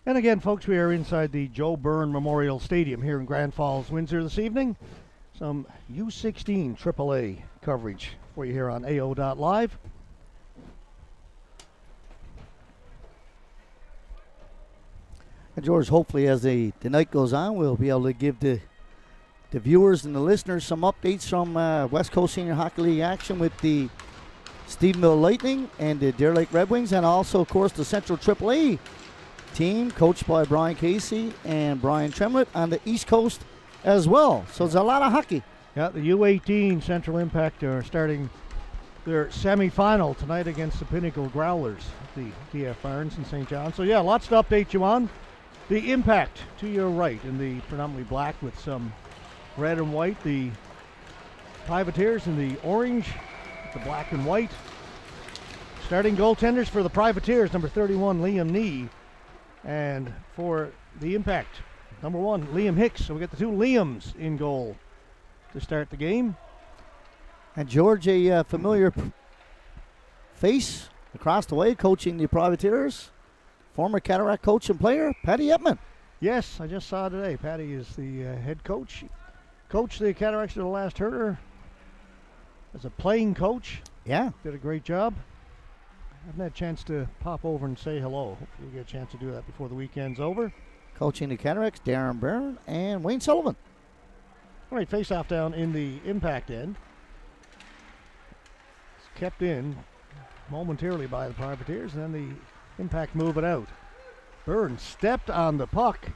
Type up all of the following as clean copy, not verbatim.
And again, folks, we are inside the Joe Byrne Memorial Stadium here in Grand Falls, Windsor this evening. Some U16 AAA coverage for you here on AO.live. And George, hopefully as the night goes on, we'll be able to give the viewers and the listeners some updates from West Coast Senior Hockey League action with the Stephenville Lightning and the Deer Lake Red Wings, and also, of course, the Central AAA team coached by Brian Casey and Brian Tremlett on the East Coast as well. So there's a lot of hockey. Yeah, the U18 Central Impact are starting their semifinal tonight against the Pinnacle Growlers, the DF Barnes in St. John. So yeah, lots to update you on. The Impact to your right in the predominantly black with some red and white. The Privateers in the orange with the black and white. Starting goaltenders for the Privateers, number 31, Liam Nee. And for the Impact, number 1, Liam Hicks. So we got the two Liams in goal to start the game. And George, a familiar face across the way, coaching the Privateers, former Cataract coach and player, Patty Epman. Yes, I just saw today. Patty is the head coach. Coached the Cataracts to the last hurter as a playing coach. Yeah. Did a great job. I haven't had a chance to pop over and say hello. Hopefully we'll get a chance to do that before the weekend's over. Coaching the Cataracts, Darren Byrne and Wayne Sullivan. All right, face-off down in the Impact end. It's kept in momentarily by the Privateers, and then the Impact move it out. Byrne stepped on the puck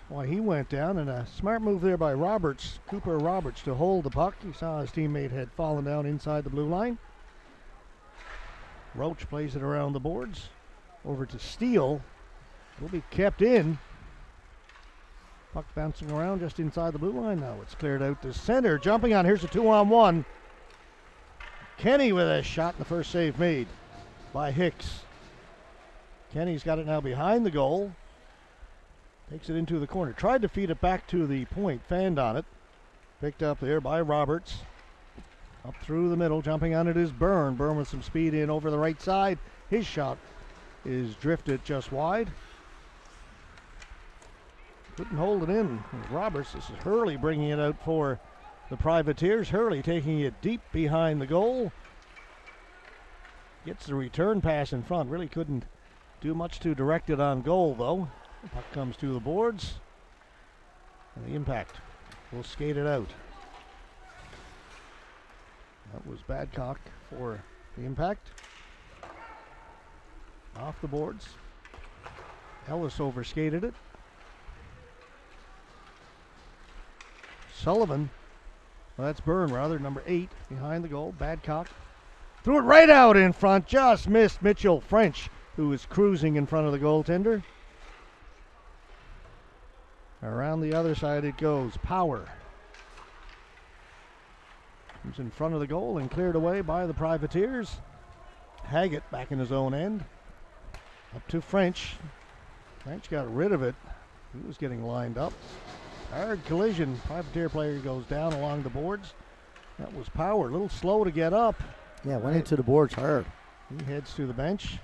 while he went down, and a smart move there by Roberts, Cooper Roberts, to hold the puck. He saw his teammate had fallen down inside the blue line. Roach plays it around the boards. Over to Steele. Will be kept in. Puck bouncing around just inside the blue line now. It's cleared out to center. Jumping on. Here's a 2-on-1. Kenny with a shot, and the first save made by Hicks. Kenny's got it now behind the goal. Takes it into the corner. Tried to feed it back to the point. Fanned on it. Picked up there by Roberts. Up through the middle. Jumping on it is Byrne. Byrne with some speed in over the right side. His shot is drifted just wide. Couldn't hold it in. Roberts. This is Hurley bringing it out for the Privateers. Hurley taking it deep behind the goal. Gets the return pass in front. Really couldn't do much to direct it on goal, though. The puck comes to the boards. And the Impact will skate it out. That was Badcock for the Impact. Off the boards. Ellis overskated it. Sullivan, well, that's Byrne rather, number 8 behind the goal. Badcock threw it right out in front, just missed Mitchell French, who was cruising in front of the goaltender. Around the other side it goes. Power comes in front of the goal and cleared away by the Privateers. Haggett back in his own end. Up to French. French got rid of it. He was getting lined up. Hard collision. Privateer player goes down along the boards. That was Power. A little slow to get up. Yeah, went into the boards hard. He heads to the bench.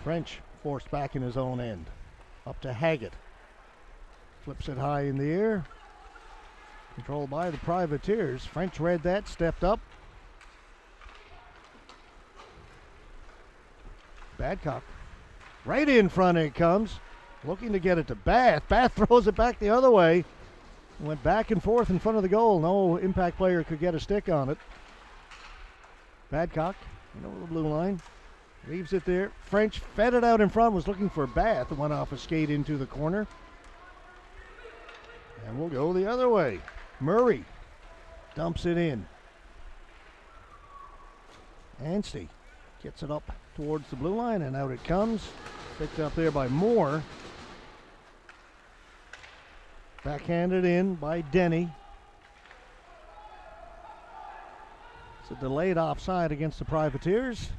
French forced back in his own end. Up to Haggett. Flips it high in the air. Controlled by the Privateers. French read that, stepped up. Badcock. Right in front it comes. Looking to get it to Bath. Bath throws it back the other way. Went back and forth in front of the goal. No Impact player could get a stick on it. Badcock, over the blue line. Leaves it there. French fed it out in front. Was looking for Bath. Went off a skate into the corner. And we'll go the other way. Murray dumps it in. Anstey gets it up towards the blue line, and out it comes. Picked up there by Moore. Backhanded in by Denny. It's a delayed offside against the Privateers.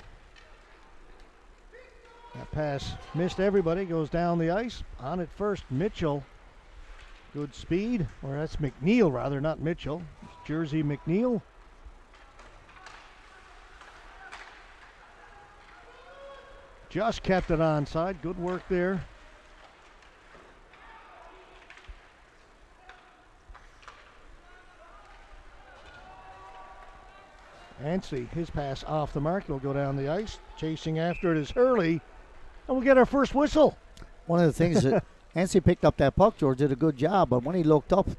That pass missed everybody, goes down the ice. On it first, Mitchell. Good speed, or that's McNeil rather, not Mitchell. It's Jersey McNeil. Just kept it onside. Good work there. Anstey, his pass off the mark. He'll go down the ice. Chasing after it is Hurley. And we'll get our first whistle. One of the things that Anstey picked up that puck, George, did a good job, but when he looked up,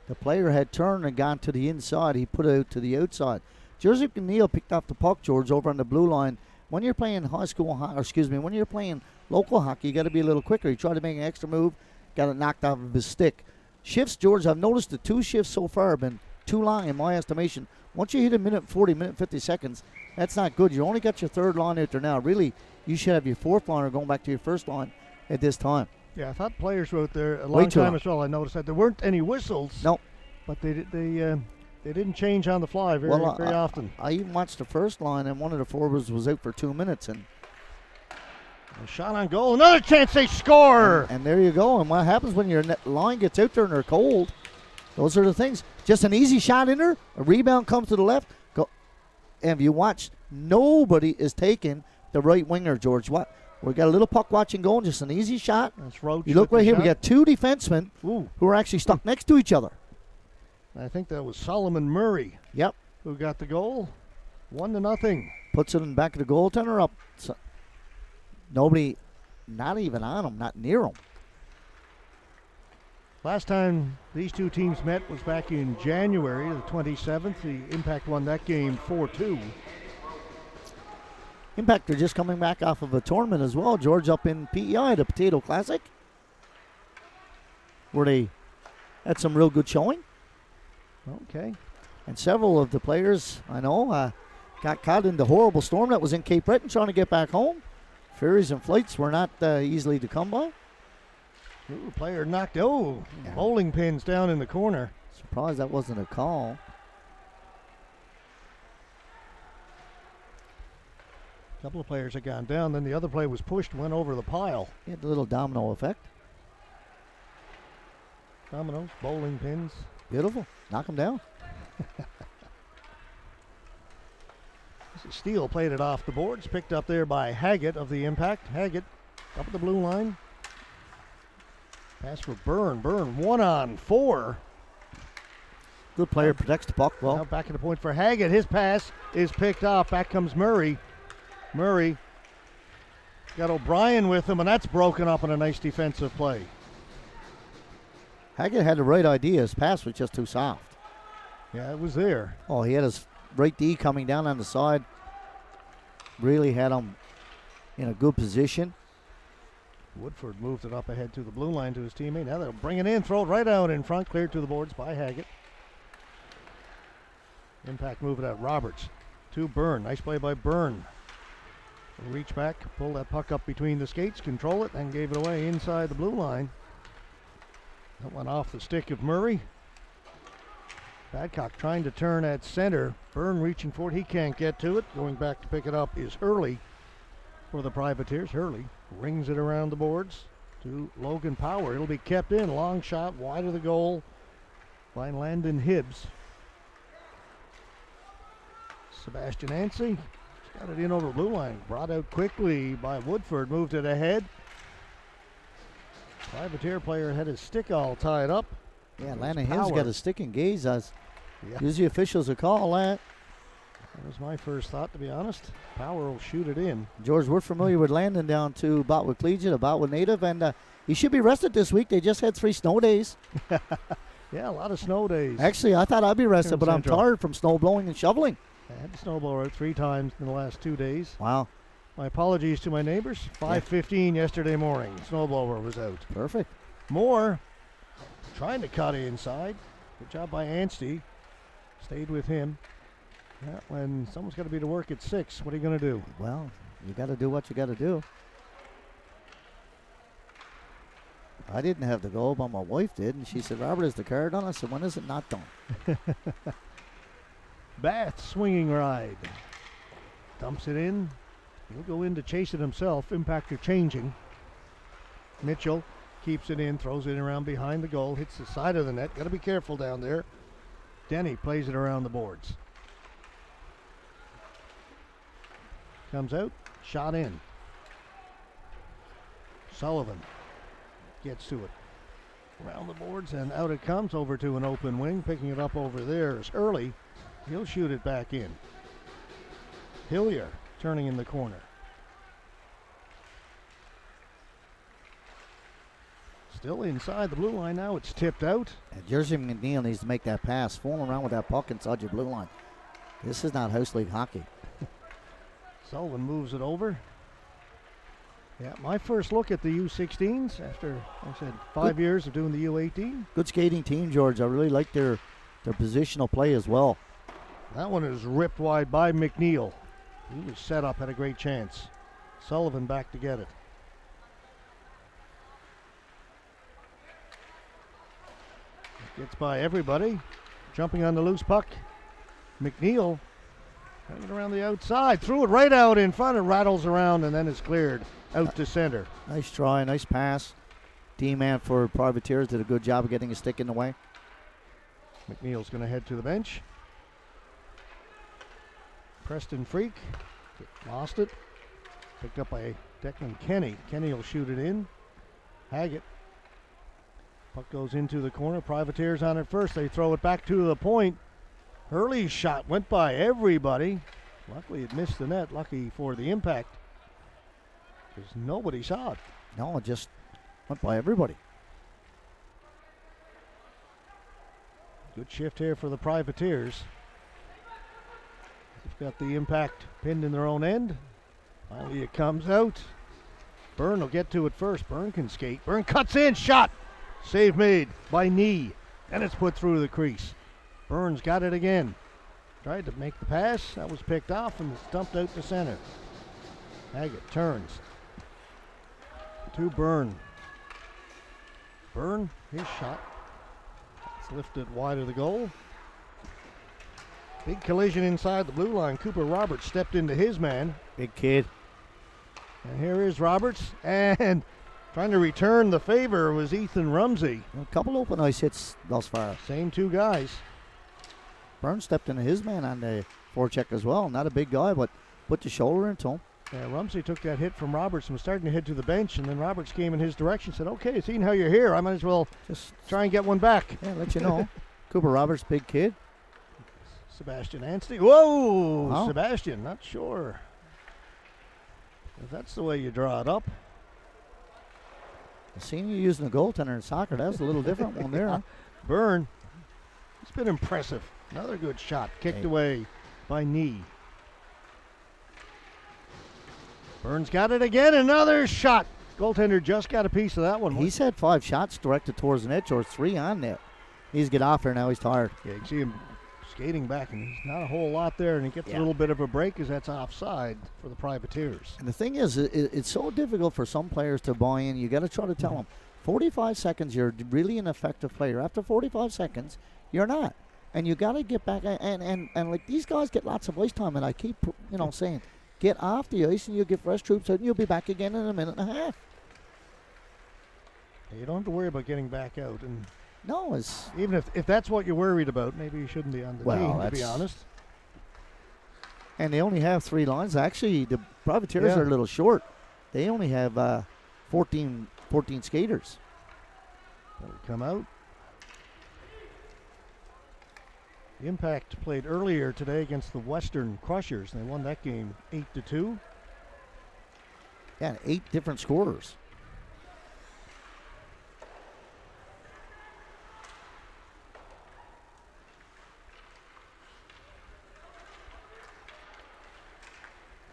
the player had turned and gone to the inside. He put it out to the outside. Jersey McNeil picked up the puck, George, over on the blue line. When you're playing high school hockey, when you're playing local hockey, you got to be a little quicker. He tried to make an extra move, got it knocked off of his stick. Shifts, George, I've noticed the 2 shifts so far have been too long in my estimation. Once you hit a minute 40, minute 50 seconds, that's not good. You only got your third line out there now. Really, you should have your fourth liner going back to your first line at this time. Yeah, I thought players were out there a long time as well. I noticed that there weren't any whistles. No. But they didn't change on the fly very often. I even watched the first line, and one of the forwards was out for 2 minutes. And a shot on goal. Another chance they score. And there you go. And what happens when your line gets out there and they're cold? Those are the things. Just an easy shot in there. A rebound comes to the left. Go. And if you watch, nobody is taking the right winger, George. What? We got a little puck watching going. Just an easy shot. That's Roach. You look right here. Shot. We got 2 defensemen who are actually stuck next to each other. I think that was Solomon Murray. Yep. Who got the goal? 1-0. Puts it in the back of the goaltender up. So nobody, not even on him, not near him. Last time these two teams met was back in January, the 27th. The Impact won that game 4-2. Impact are just coming back off of a tournament as well, George, up in PEI, the Potato Classic, where they had some real good showing. Okay. And several of the players, I know, got caught in the horrible storm that was in Cape Breton trying to get back home. Ferries and flights were not easily to come by. Ooh, player knocked, bowling pins down in the corner. Surprised that wasn't a call. A couple of players had gone down, then the other play was pushed, went over the pile. He had a little domino effect. Dominoes, bowling pins. Beautiful. Knock him down. Steele played it off the boards, picked up there by Haggett of the Impact. Haggett up at the blue line. Pass for Byrne. Byrne 1-on-4. Good player, protects the puck well. Now back at the point for Haggett. His pass is picked off. Back comes Murray. Murray got O'Brien with him, and that's broken up in a nice defensive play. Haggett had the right idea. His pass was just too soft. Yeah, it was there. Oh, he had his right D coming down on the side. Really had him in a good position. Woodford moved it up ahead to the blue line to his teammate. Now they'll bring it in, throw it right out in front, cleared to the boards by Haggett. Impact move it out. Roberts to Byrne. Nice play by Byrne. Reach back, pull that puck up between the skates, control it, and gave it away inside the blue line. That went off the stick of Murray. Badcock trying to turn at center. Byrne reaching for it. He can't get to it. Going back to pick it up is Hurley for the Privateers. Hurley rings it around the boards to Logan Power. It'll be kept in. Long shot wide of the goal by Landon Hibbs. Sebastian Anstey got it in over the blue line. Brought out quickly by Woodford. Moved it ahead. Privateer player had his stick all tied up. Yeah, Landon Hibbs got a stick engaged. Usually officials will call that. That was my first thought, to be honest. Power will shoot it in. George, we're familiar with Landon down to Botwood Collegiate, Botwood Native, and he should be rested this week. They just had 3 snow days. Yeah, a lot of snow days. Actually, I thought I'd be rested, but Central. I'm tired from snow blowing and shoveling. I had the snowblower out 3 times in the last 2 days. Wow. My apologies to my neighbors. 5:15 yesterday morning. Snowblower was out. Perfect. Moore trying to cut inside. Good job by Anstey. Stayed with him. Yeah, when someone's got to be to work at 6, what are you going to do? Well, you got to do what you got to do. I didn't have the goal, but my wife did, and she said, "Robert, is the car done?" I said, "When is it not done?" Bath swinging ride. Dumps it in. He'll go in to chase it himself. Impactor changing. Mitchell keeps it in, throws it around behind the goal, hits the side of the net. Got to be careful down there. Denny plays it around the boards. Comes out, shot in. Sullivan gets to it. Around the boards and out it comes over to an open wing. Picking it up over there is Hurley. He'll shoot it back in. Hillier turning in the corner. Still inside the blue line now. It's tipped out. And Jersey McNeil needs to make that pass. Fooling around with that puck inside your blue line. This is not house league hockey. Sullivan moves it over. Yeah, my first look at the U16s after, like I said, 5 years of doing the U18. Good skating team, George. I really like their positional play as well. That one is ripped wide by McNeil. He was set up, had a great chance. Sullivan back to get it. Gets by everybody. Jumping on the loose puck. McNeil hanging around the outside. Threw it right out in front. It rattles around and then it's cleared out to center. Nice try, nice pass. D-man for Privateers did a good job of getting a stick in the way. McNeil's going to head to the bench. Preston Freak lost it. Picked up by Declan Kenny. Kenny will shoot it in. Haggett. Puck goes into the corner. Privateers on it first. They throw it back to the point. Hurley's shot went by everybody. Luckily it missed the net. Lucky for the impact, because nobody saw it. No, it just went by everybody. Good shift here for the Privateers. They've got the impact pinned in their own end. Finally it comes out. Byrne will get to it first. Byrne can skate. Byrne cuts in. Shot. Save made by Knee. And it's put through the crease. Burns got it again. Tried to make the pass. That was picked off and it's dumped out to center. Haggett turns. To Byrne. Byrne, his shot. It's lifted wide of the goal. Big collision inside the blue line. Cooper Roberts stepped into his man. Big kid. And here is Roberts. And trying to return the favor was Ethan Rumsey. A couple open ice hits thus far. Same two guys. Burns stepped into his man on the forecheck as well. Not a big guy, but put the shoulder into him. Yeah, Rumsey took that hit from Roberts and was starting to head to the bench, and then Roberts came in his direction and said, okay, seeing how you're here, I might as well just try and get one back. Yeah, let you know. Cooper Roberts, big kid. Sebastian Anstey. Whoa! Wow. Sebastian, not sure if that's the way you draw it up. Seeing you using a goaltender in soccer, that was a little different one there. Huh? Byrne, he's been impressive. Another good shot, kicked away by Knee. Burns got it again, another shot. Goaltender just got a piece of that one. He's had 5 shots directed towards the net, or 3 on net. He's get off there now, he's tired. Yeah, you can see him skating back, and there's not a whole lot there, and he gets a little bit of a break because that's offside for the Privateers. And the thing is, it's so difficult for some players to buy in. You got to try to tell them, 45 seconds, you're really an effective player. After 45 seconds, you're not. And you got to get back, and like these guys get lots of ice time, and I keep, saying, get off the ice and you'll get fresh troops out and you'll be back again in a minute and a half. You don't have to worry about getting back out. And no, it's... Even if that's what you're worried about, maybe you shouldn't be on the team, to be honest. And they only have 3 lines. Actually, the Privateers are a little short. They only have 14 skaters. That'll come out. The Impact played earlier today against the Western Crushers. They won that game 8-2. Yeah, 8 different scorers.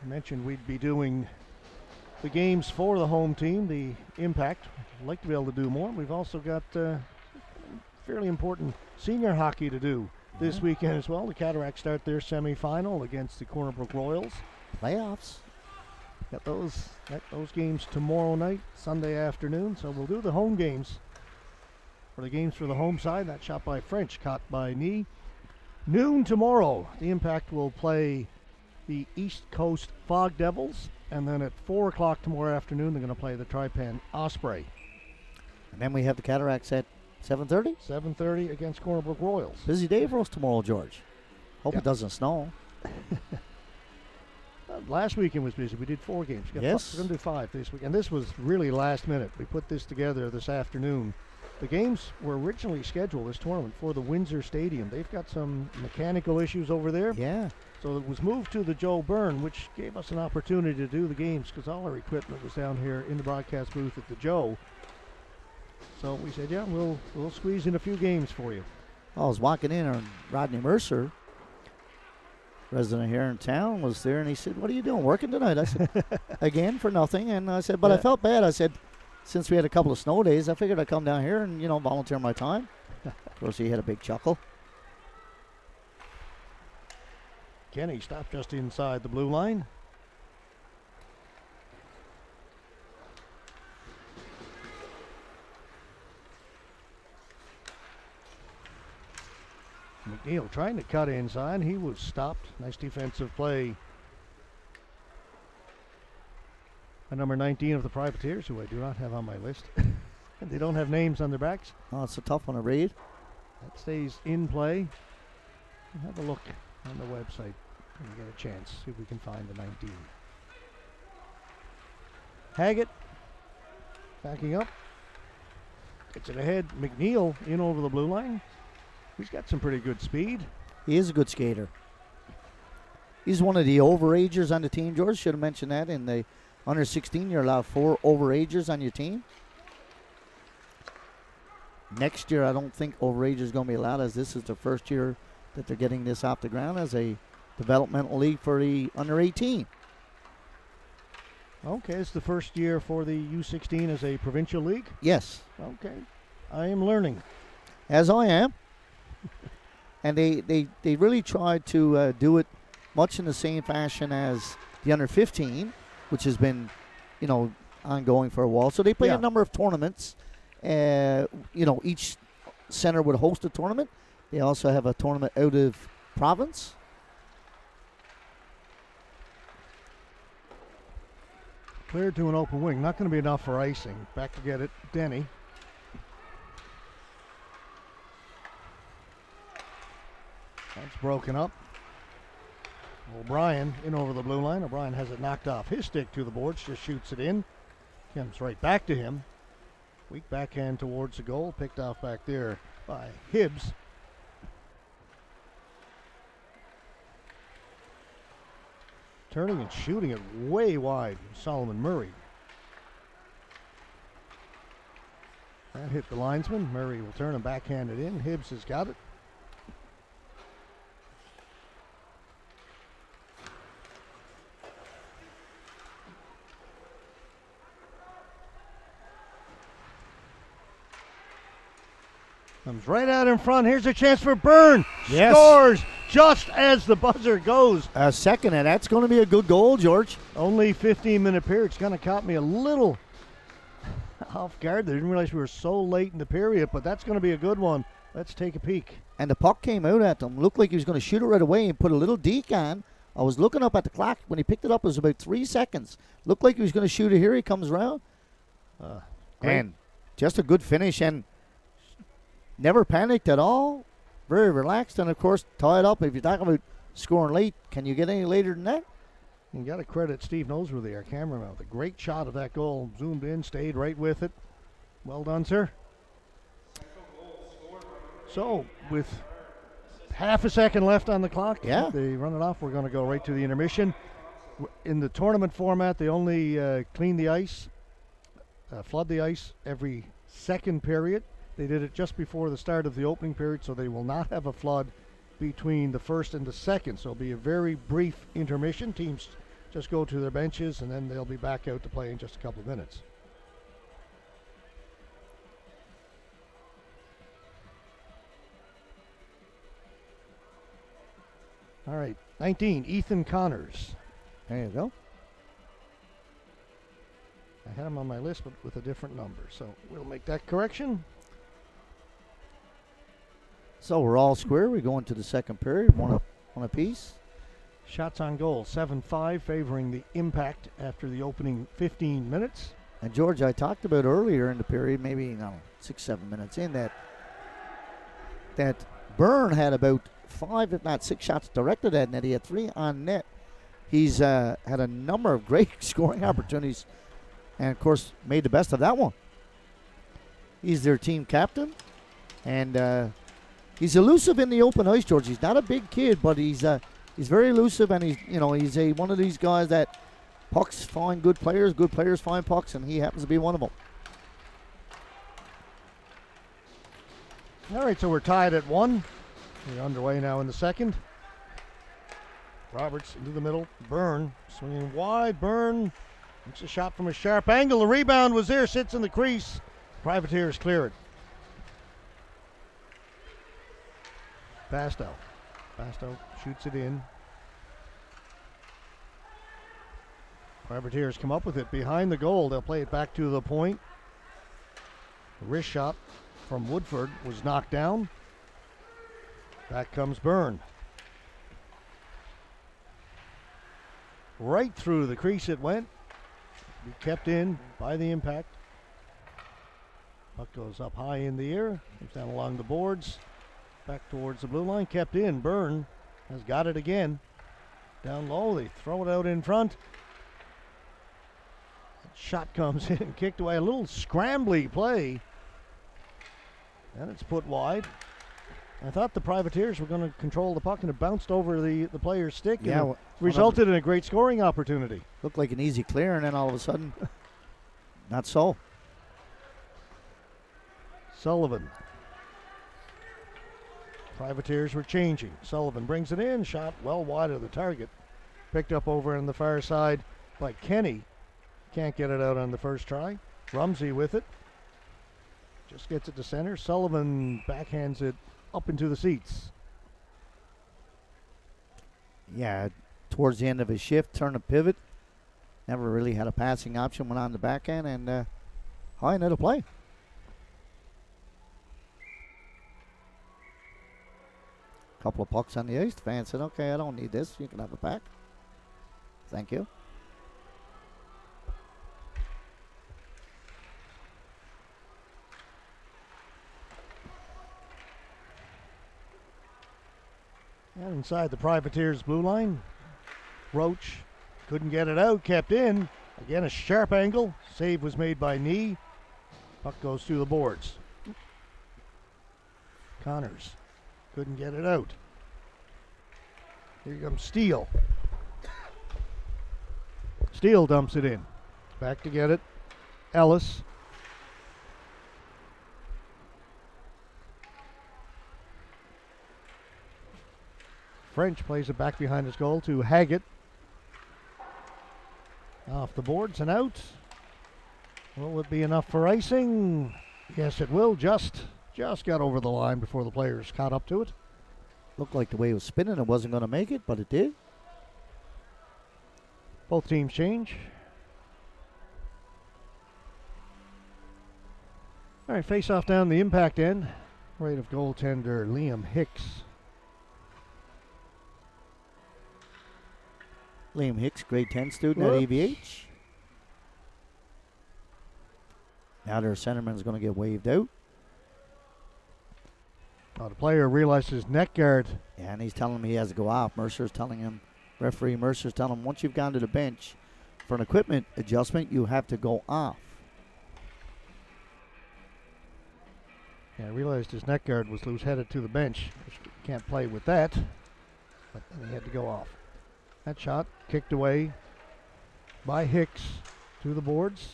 I mentioned we'd be doing the games for the home team, the Impact. I'd like to be able to do more. We've also got fairly important senior hockey to do this weekend as well. The Cataracts start their semifinal against the Corner Brook Royals. Playoffs. Got those games tomorrow night, Sunday afternoon. So we'll do the home games. For the games for the home side, that shot by French, caught by Knee. Noon tomorrow, the Impact will play the East Coast Fog Devils. And then at 4 o'clock tomorrow afternoon, they're going to play the Taipan Osprey. And then we have the Cataracts at 7:30? 7:30 against Corner Brook Royals. Busy day for us tomorrow, George. Hope it doesn't snow. last weekend was busy. We did 4 games. Yes. We're going to do 5 this week. And this was really last minute. We put this together this afternoon. The games were originally scheduled, this tournament, for the Windsor Stadium. They've got some mechanical issues over there. Yeah. So it was moved to the Joe Byrne, which gave us an opportunity to do the games because all our equipment was down here in the broadcast booth at the Joe. So we said, yeah, we'll squeeze in a few games for you. I was walking in and Rodney Mercer, resident here in town, was there, and he said, "What are you doing, working tonight?" I said, "Again, for nothing." And I said, "But I felt bad." I said, "Since we had a couple of snow days, I figured I'd come down here and, volunteer my time." Of course, he had a big chuckle. Kenny stopped just inside the blue line. McNeil trying to cut inside. He was stopped. Nice defensive play by number 19 of the Privateers, who I do not have on my list. They don't have names on their backs. Oh, it's a tough one to read. That stays in play. We'll have a look on the website when you get a chance. See if we can find the 19. Haggett backing up. Gets it ahead. McNeil in over the blue line. He's got some pretty good speed. He is a good skater. He's one of the overagers on the team. George should have mentioned that. In the under 16, you're allowed 4 overagers on your team. Next year, I don't think overagers is going to be allowed, as this is the first year that they're getting this off the ground as a developmental league for the under 18. Okay, it's the first year for the U16 as a provincial league? Yes. Okay, I am learning. As I am. And they really tried to do it much in the same fashion as the under 15, which has been, ongoing for a while. So they play a number of tournaments. Each center would host a tournament. They also have a tournament out of province. Cleared to an open wing. Not going to be enough for icing. Back to get it, Denny. That's broken up. O'Brien in over the blue line. O'Brien has it knocked off his stick to the boards, just shoots it in. Comes right back to him. Weak backhand towards the goal, picked off back there by Hibbs. Turning and shooting it way wide, Solomon Murray. That hit the linesman. Murray will turn and backhand it in. Hibbs has got it. Comes right out in front. Here's a chance for Byrne. Yes. Scores just as the buzzer goes. A second, and that's going to be a good goal, George. Only 15-minute period. It's kind of caught me a little off guard. I didn't realize we were so late in the period, but that's going to be a good one. Let's take a peek. And the puck came out at them. Looked like he was going to shoot it right away and put a little deke on. I was looking up at the clock. When he picked it up, it was about 3 seconds. Looked like he was going to shoot it. Here he comes around. And just a good finish, and never panicked at all. Very relaxed, and of course, tied up. If you're talking about scoring late, can you get any later than that? You got to credit Steve Noseworthy, our cameraman, with a great shot of that goal. Zoomed in, stayed right with it. Well done, sir. So, with half a second left on the clock, they run it off. We're going to go right to the intermission. In the tournament format, they only clean the ice, flood the ice every second period. They did it just before the start of the opening period, so they will not have a flood between the first and the second. So it'll be a very brief intermission. Teams just go to their benches, and then they'll be back out to play in just a couple of minutes. All right, 19, Ethan Connors. There you go. I had him on my list, but with a different number, so we'll make that correction. So we're all square. We go into the second period, one apiece. Shots on goal, 7-5, favoring the Impact after the opening 15 minutes. And George, I talked about earlier in the period, maybe 6-7 minutes in, that Byrne had about 5, if not 6 shots directed at net. He had 3 on net. he's had a number of great scoring opportunities, and of course made the best of that one. He's their team captain, and he's elusive in the open ice, George. He's not a big kid, but he's very elusive, and he's one of these guys that pucks find good players find pucks, and he happens to be one of them. All right, so we're tied at 1. We're underway now in the second. Roberts into the middle. Byrne swinging wide. Byrne makes a shot from a sharp angle. The rebound was there, sits in the crease. Privateers clear it. Bastow shoots it in. Privateers come up with it behind the goal. They'll play it back to the point. The wrist shot from Woodford was knocked down. Back comes Byrne. Right through the crease it went. Be kept in by the impact. Puck goes up high in the air. Comes down along the boards. Back towards the blue line. Kept in. Byrne has got it again. Down low. They throw it out in front. Shot comes in. Kicked away. A little scrambly play. And it's put wide. I thought the Privateers were going to control the puck, and it bounced over the player's stick. Yeah, and resulted in a great scoring opportunity. Looked like an easy clear, and then all of a sudden, not so. Sullivan. Privateers were changing. Sullivan brings it in. Shot well wide of the target. Picked up over on the far side by Kenny. Can't get it out on the first try. Rumsey with it. Just gets it to center. Sullivan backhands it up into the seats. Yeah, towards the end of his shift, turned a pivot. Never really had a passing option, went on the backhand, and high into the play. Couple of pucks on the ice. The fan said, okay, I don't need this. You can have it back. Thank you. And inside the Privateers blue line, Roach couldn't get it out, kept in. Again, a sharp angle. Save was made by Knee. Puck goes through the boards. Connors couldn't get it out. Here comes Steele. Steele dumps it in. Back to get it. Ellis. French plays it back behind his goal to Haggett. Off the boards and out. Will it be enough for icing? Yes, it will. Just got over the line before the players caught up to it. Looked like the way it was spinning, it wasn't going to make it, but it did. Both teams change. All right, face off down the impact end. Right of goaltender Liam Hicks. Liam Hicks, grade 10 student at AVH. Now their centerman's going to get waved out. Oh, the player realized his neck guard. Yeah, and he's telling him he has to go off. Mercer's telling him, referee Mercer's telling him, once you've gone to the bench for an equipment adjustment, you have to go off. Yeah, I realized his neck guard was loose, headed to the bench. Can't play with that, but then he had to go off. That shot kicked away by Hicks to the boards.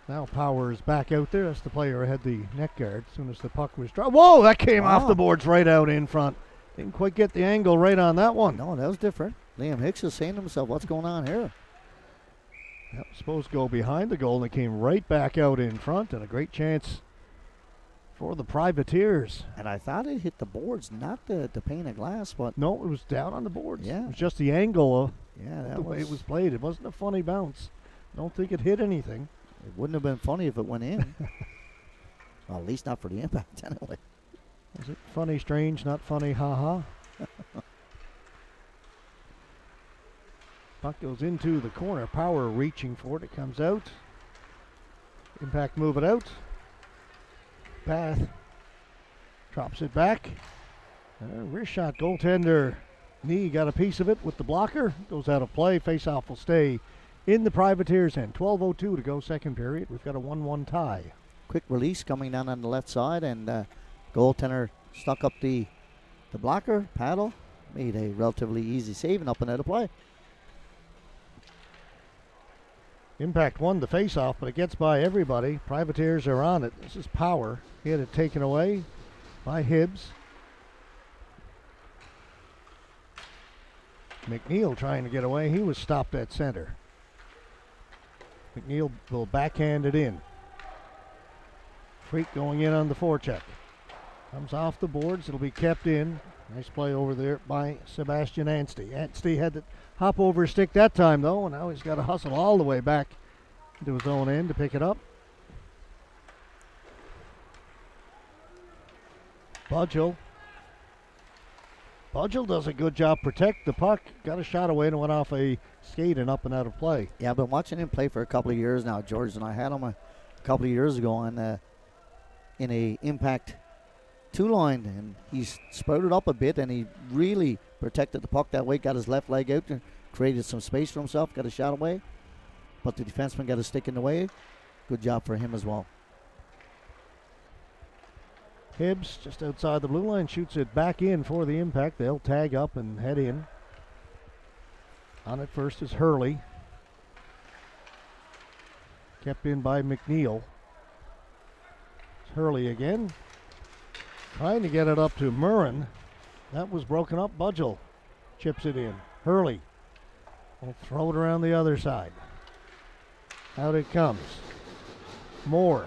Now Power is back out there. That's the player who had the neck guard as soon as the puck was dropped. Whoa, that came off the boards right out in front. Didn't quite get the angle right on that one. No, that was different. Liam Hicks is saying to himself, what's going on here? That was supposed to go behind the goal, and it came right back out in front, and a great chance for the Privateers. And I thought it hit the boards, not the pane of glass, but no, it was down on the boards. Yeah. It was just the angle of the way it was played. It wasn't a funny bounce. I don't think it hit anything. It wouldn't have been funny if it went in. Well, at least not for the impact anyway. Is it funny, strange, not funny, ha-ha? Puck goes into the corner. Power reaching for it. It comes out. Impact move it out. Path drops it back. Wrist shot goaltender McNee got a piece of it with the blocker. Goes out of play. Face-off will stay in the Privateers' end. 12:02 to go second period. We've got a 1-1 tie. Quick release coming down on the left side, and goaltender stuck up the blocker, paddle, made a relatively easy save and up and out of play. Impact won the face-off, but it gets by everybody. Privateers are on it. This is Power. He had it taken away by Hibbs. McNeil trying to get away. He was stopped at center. McNeil will backhand it in. Freak going in on the forecheck. Comes off the boards. It'll be kept in. Nice play over there by Sebastian Anstey. Anstey had to hop over his stick that time, though, and now he's got to hustle all the way back into his own end to pick it up. Budgel does a good job protect the puck. Got a shot away and went off a skate and up and out of play. Yeah, I've been watching him play for a couple of years now, George, and I had him a couple of years ago in a Impact 2 line, and he's sprouted up a bit, and he really protected the puck that way, got his left leg out and created some space for himself, got a shot away, but the defenseman got a stick in the way. Good job for him as well. Hibbs just outside the blue line shoots it back in for the Impact. They'll tag up and head in. On it first is Hurley. Kept in by McNeil. It's Hurley again. Trying to get it up to Murrin. That was broken up. Budgel chips it in. Hurley will throw it around the other side. Out it comes. Moore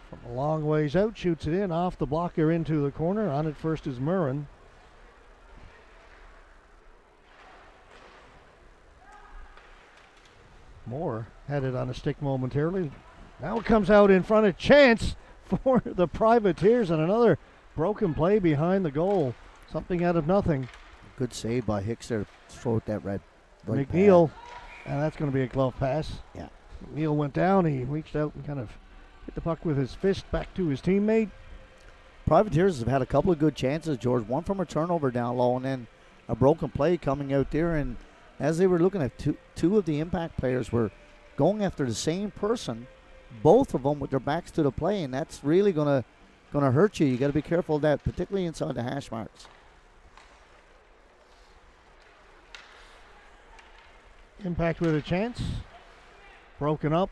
from a long ways out shoots it in off the blocker into the corner. On it first is Murrin. Moore had it on a stick momentarily. Now it comes out in front. A chance for the Privateers and another broken play behind the goal. Something out of nothing. Good save by Hicks there. Throw it that right McNeil, and that's going to be a glove pass. Yeah. McNeil went down. He reached out and kind of hit the puck with his fist back to his teammate. Privateers have had a couple of good chances, George. One from a turnover down low, and then a broken play coming out there. And as they were looking at two of the Impact players were going after the same person, both of them with their backs to the play, and that's really gonna hurt you. You got to be careful of that, particularly inside the hash marks. Impact with a chance. Broken up.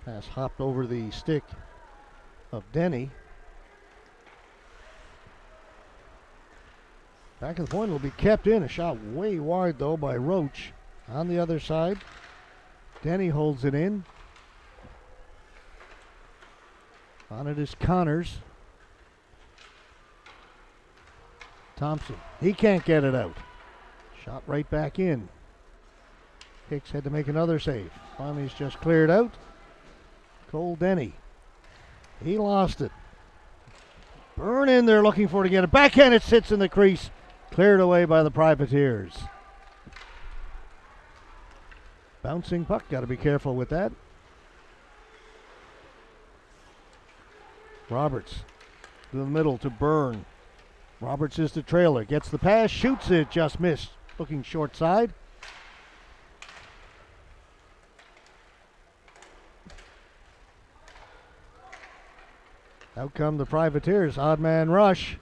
Pass hopped over the stick of Denny. Back of the point will be kept in. A shot way wide, though, by Roach. On the other side, Denny holds it in. On it is Connors. Thompson. He can't get it out. Shot right back in. Hicks had to make another save. Finally, he's just cleared out. Cole Denny. He lost it. Burn in there looking for it again. A backhand, it sits in the crease. Cleared away by the Privateers. Bouncing puck, got to be careful with that. Roberts to the middle to Byrne. Roberts is the trailer, gets the pass, shoots it, just missed. Looking short side. Out come the Privateers, odd man rush.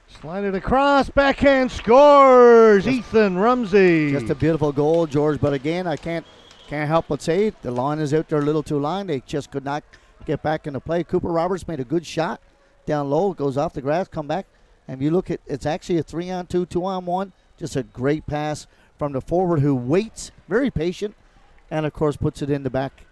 Slide it across, backhand scores, Ethan Rumsey. Just a beautiful goal, George, but again, I can't help but say the line is out there a little too long. They just could not get back into play. Cooper Roberts made a good shot down low. It goes off the grass, come back, and you look at it's actually a 3-on-2, 2-on-1. Just a great pass from the forward who waits, very patient, and of course puts it in the back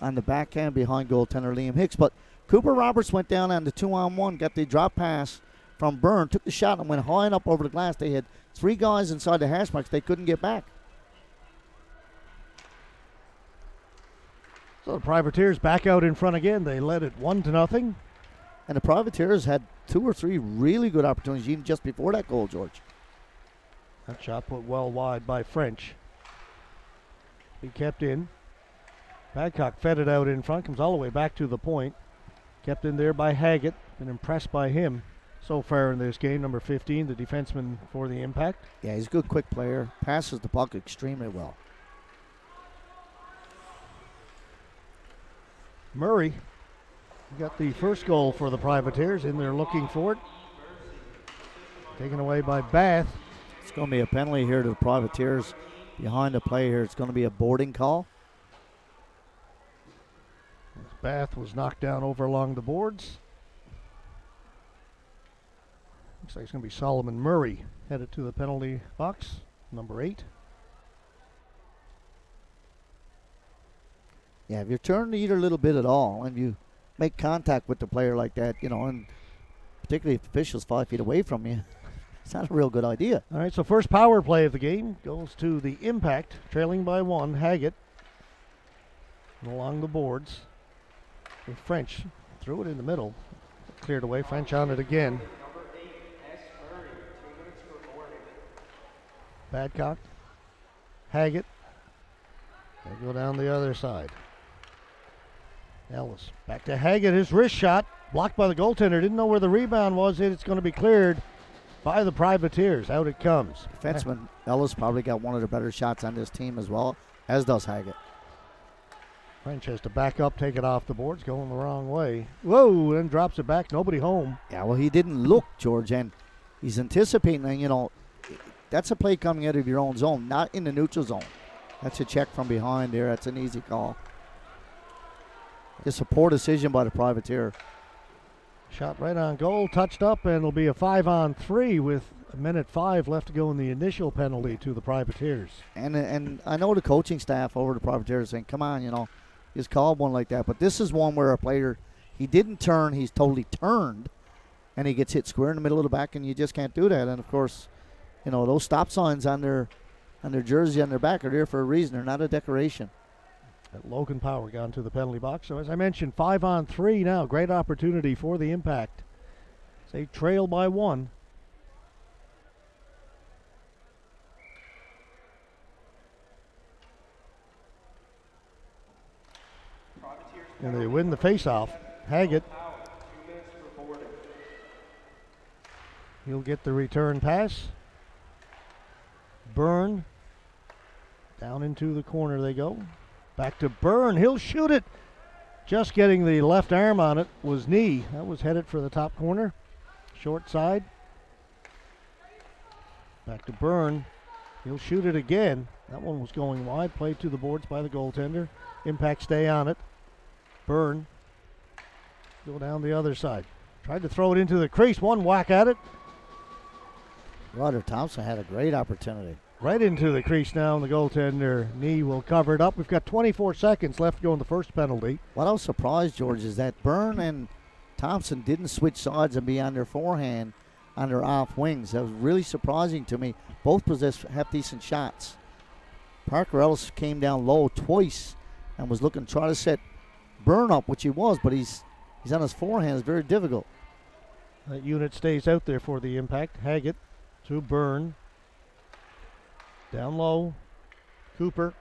on the backhand behind goaltender Liam Hicks. But Cooper Roberts went down on the 2-on-1, got the drop pass from Byrne, took the shot and went high and up over the glass. They had three guys inside the hash marks. They couldn't get back. So the Privateers back out in front again. They led it 1-0. And the Privateers had 2 or 3 really good opportunities even just before that goal, George. That shot put well wide by French. He kept in. Badcock fed it out in front, comes all the way back to the point. Kept in there by Haggett. Been impressed by him so far in this game. Number 15, the defenseman for the Impact. Yeah, he's a good quick player. Passes the puck extremely well. Murray got the first goal for the Privateers in there looking for it. Taken away by Bath. It's going to be a penalty here to the Privateers. Behind the play here, it's going to be a boarding call. Bath was knocked down over along the boards. Looks like it's going to be Solomon Murray headed to the penalty box, number 8. Yeah, if you're turning either a little bit at all and you make contact with the player like that, and particularly if the official's 5 feet away from you, it's not a real good idea. All right, so first power play of the game goes to the Impact, trailing by 1. Haggett along the boards. With French threw it in the middle, cleared away. French on it again. Badcock, Haggett. They go down the other side. Ellis back to Haggett. His wrist shot blocked by the goaltender. Didn't know where the rebound was. It's going to be cleared by the Privateers. Out it comes. Defenseman Ellis probably got one of the better shots on this team as well, as does Haggett. French has to back up, take it off the boards, going the wrong way. Whoa, and drops it back. Nobody home. Yeah, well, he didn't look, George, and he's anticipating, that's a play coming out of your own zone, not in the neutral zone. That's a check from behind there. That's an easy call. Just a poor decision by the Privateer. Shot right on goal, touched up, and it'll be a 5-on-3 with a minute 5 left to go in the initial penalty to the Privateers. And I know the coaching staff over the Privateers saying, come on, just call one like that. But this is one where a player, he didn't turn, he's totally turned, and he gets hit square in the middle of the back, and you just can't do that. And, of course, those stop signs on their jersey on their back are there for a reason. They're not a decoration. Logan Power gone to the penalty box. So as I mentioned, 5-on-3 now. Great opportunity for the Impact. They trail by 1. And they win the faceoff. Haggett. He'll get the return pass. Byrne. Down into the corner they go. Back to Byrne. He'll shoot it. Just getting the left arm on it was knee. That was headed for the top corner. Short side. Back to Byrne. He'll shoot it again. That one was going wide. Played to the boards by the goaltender. Impact stay on it. Byrne. Go down the other side. Tried to throw it into the crease. One whack at it. Roger Thompson had a great opportunity. Right into the crease now, and the goaltender knee will cover it up. We've got 24 seconds left to go in the first penalty. What I was surprised, George, is that Byrne and Thompson didn't switch sides and be on their forehand on their off wings. That was really surprising to me. Both possess half-decent shots. Parker Ellis came down low twice and was looking to try to set Byrne up, which he was, but he's on his forehand. It's very difficult. That unit stays out there for the Impact. Haggett to Byrne. Down low. Cooper.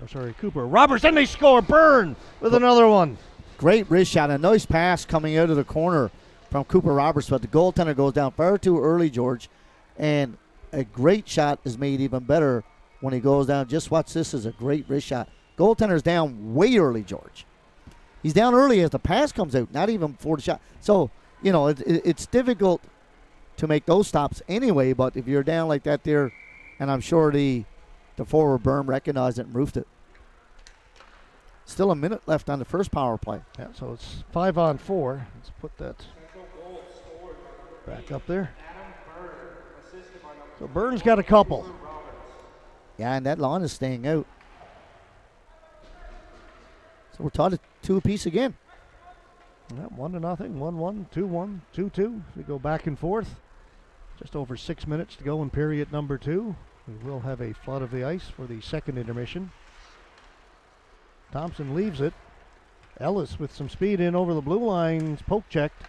Roberts, and they score. Byrne with another one. Great wrist shot. A nice pass coming out of the corner from Cooper Roberts, but the goaltender goes down far too early, George. And a great shot is made even better when he goes down. Just watch this as a great wrist shot. Goaltender's down way early, George. He's down early as the pass comes out, not even before the shot. So, it's difficult to make those stops anyway, but if you're down like that there, and I'm sure the forward Byrne recognized it and roofed it. Still a minute left on the first power play. Yeah, so it's 5-on-4. Let's put that back up there. So Byrne's got a couple. Yeah, and that line is staying out. So we're tied at 2 apiece again. Yeah, 1-0, 1-1, 2-1, 2-2. We go back and forth. Just over 6 minutes to go in period number 2. We will have a flood of the ice for the second intermission. Thompson leaves it. Ellis with some speed in over the blue lines, poke checked.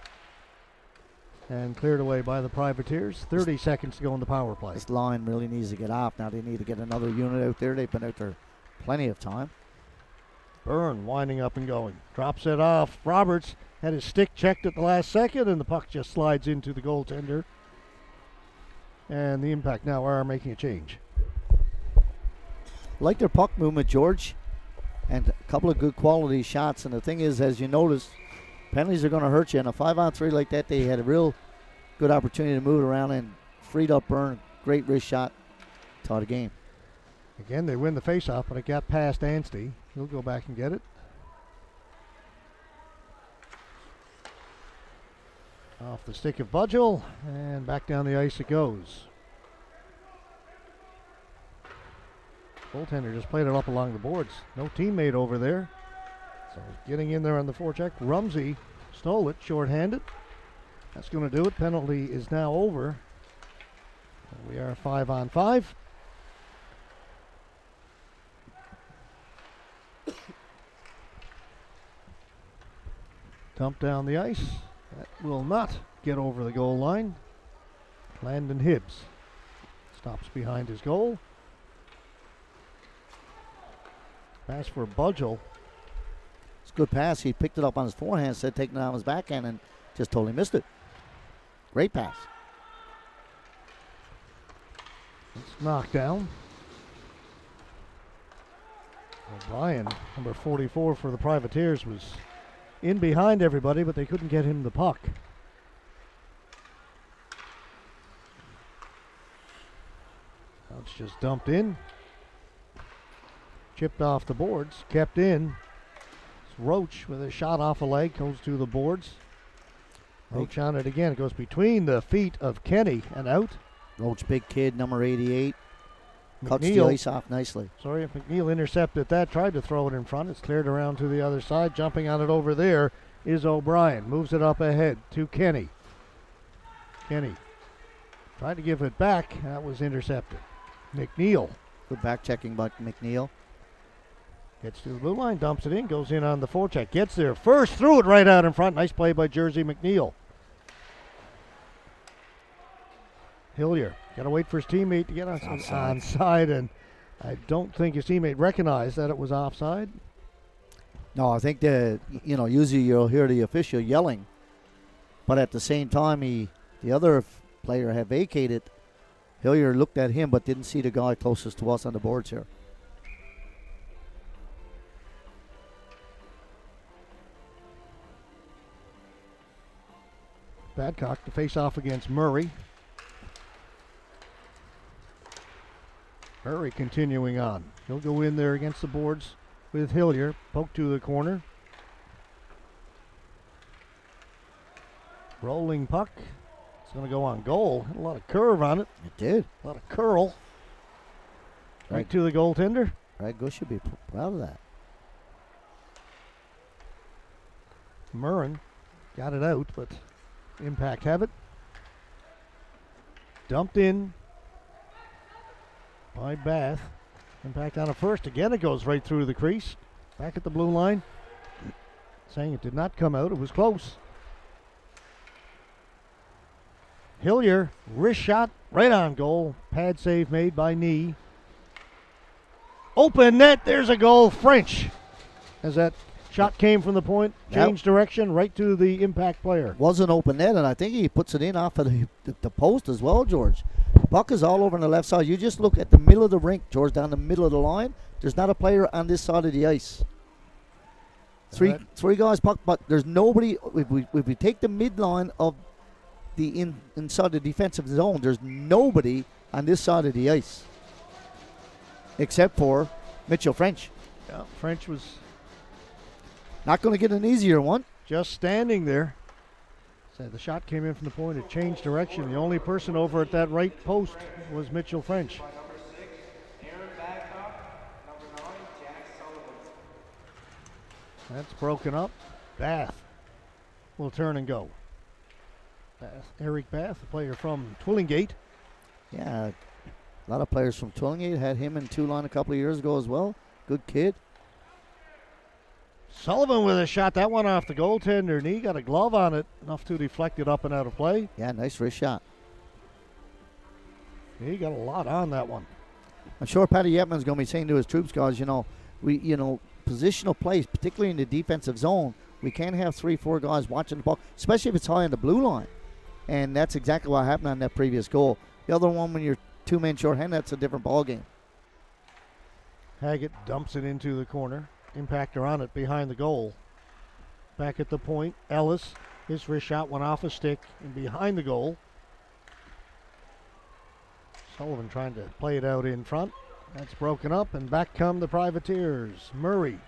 And cleared away by the Privateers. 30 seconds to go in the power play. This line really needs to get off. Now they need to get another unit out there. They've been out there plenty of time. Byrne winding up and going. Drops it off. Roberts had his stick checked at the last second, and the puck just slides into the goaltender. And the Impact now are making a change. Like their puck movement, George, and a couple of good quality shots. And the thing is, as you notice, penalties are going to hurt you. In a 5-on-3 like that, they had a real good opportunity to move it around and freed up Byrne. Great wrist shot. Tie the game. Again, they win the faceoff, but it got past Anstey. He'll go back and get it. Off the stick of Budgel, and back down the ice it goes. Goaltender just played it up along the boards. No teammate over there. So getting in there on the forecheck. Rumsey stole it, shorthanded. That's going to do it. Penalty is now over. We are 5-on-5. Dump down the ice. That will not get over the goal line. Landon Hibbs stops behind his goal. Pass for Budgel. It's a good pass. He picked it up on his forehand, instead of taking it on his backhand, and just totally missed it. Great pass. It's knocked down. O'Brien, number 44 for the Privateers, was in behind everybody, but they couldn't get him the puck. Now it's just dumped in. Chipped off the boards, kept in. It's Roach with a shot off a leg, goes to the boards. Roach on it again. It goes between the feet of Kenny and out. Roach, big kid, number 88. Cuts the ice off nicely. Sorry if McNeil intercepted that, tried to throw it in front. It's cleared around to the other side. Jumping on it over there is O'Brien. Moves it up ahead to Kenny. Kenny tried to give it back. That was intercepted. McNeil. Good back checking by McNeil. Gets to the blue line, dumps it in, goes in on the forecheck. Gets there first, threw it right out in front. Nice play by Jersey McNeil. Hillier, got to wait for his teammate to get onside, and I don't think his teammate recognized that it was offside. No, I think that, usually you'll hear the official yelling, but at the same time, the other player had vacated. Hillier looked at him, but didn't see the guy closest to us on the boards here. Badcock to face off against Murray. Murray continuing on. He'll go in there against the boards with Hillier. Poke to the corner. Rolling puck. It's going to go on goal. Had a lot of curve on it. It did. A lot of curl. Right to the goaltender. Right, Go should be proud of that. Murrin got it out, but Impact have it. Dumped in by Bath. Impact on a first. Again, it goes right through the crease. Back at the blue line. Saying it did not come out. It was close. Hillier, wrist shot, right on goal. Pad save made by Knee. Open net. There's a goal. French. As that shot came from the point, changed direction right to the Impact player. Was an open net, and I think he puts it in off of the post as well, George. Puck is all over on the left side. You just look at the middle of the rink, George, down the middle of the line. There's not a player on this side of the ice. Three guys puck, but there's nobody. If we take the midline of the inside the defensive zone, there's nobody on this side of the ice except for Mitchell French. Yeah, French was not going to get an easier one. Just standing there. So the shot came in from the point. It changed direction. The only person over at that right post was Mitchell French. That's broken up. Bath will turn and go. Eric Bath, a player from Twillingate. Yeah, a lot of players from Twillingate. Had him in two-line a couple of years ago as well. Good kid. Sullivan with a shot. That one off the goaltender knee. Got a glove on it. Enough to deflect it up and out of play. Yeah, nice wrist shot. He got a lot on that one. I'm sure Patty Yetman's going to be saying to his troops, guys, we positional plays, particularly in the defensive zone, We can't have 3-4 guys watching the ball, especially if it's high on the blue line. And that's exactly what happened on that previous goal. The other one, when you're 2 men shorthand, that's a different ball game. Haggett dumps it into the corner. Impactor on it behind the goal. Back at the point, Ellis. His wrist shot went off a stick and behind the goal. Sullivan trying to play it out in front. That's broken up, and back come the Privateers. Murray.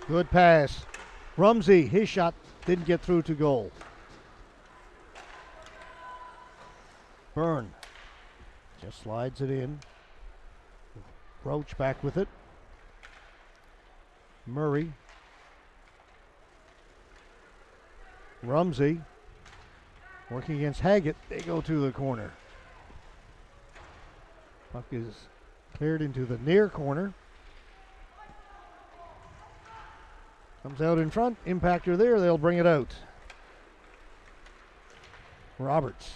Good pass. Rumsey, his shot didn't get through to goal. Byrne just slides it in. Roach back with it. Murray. Rumsey working against Haggett. They go to the corner. Puck is cleared into the near corner. Comes out in front. Impactor there. They'll bring it out. Roberts.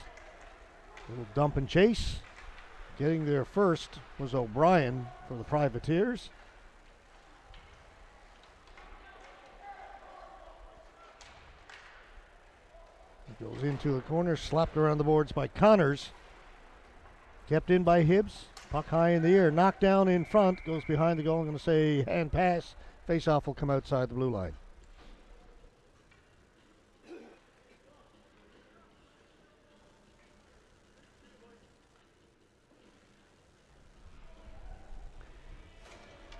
Little dump and chase. Getting there first was O'Brien for the Privateers. It goes into the corner, slapped around the boards by Connors. Kept in by Hibbs. Puck high in the air, knocked down in front, goes behind the goal. I'm going to say hand pass. Face-off will come outside the blue line.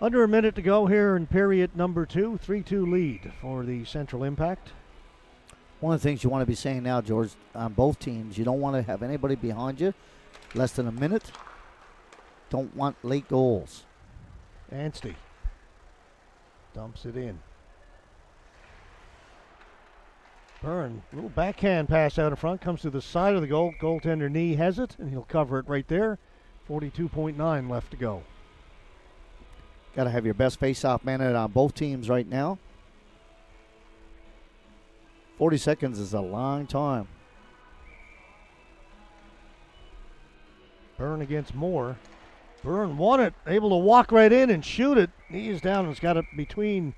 Under a minute to go here in period number 2. 3-2 lead for the Central Impact. One of the things you want to be saying now, George, on both teams, you don't want to have anybody behind you less than a minute. Don't want late goals. Anstey dumps it in. Byrne, little backhand pass out in front, comes to the side of the goal. Goaltender knee has it, and he'll cover it right there. 42.9 left to go. Got to have your best face-off man on both teams right now. 40 seconds is a long time. Byrne against Moore. Byrne won it, able to walk right in and shoot it. He is down and has got it between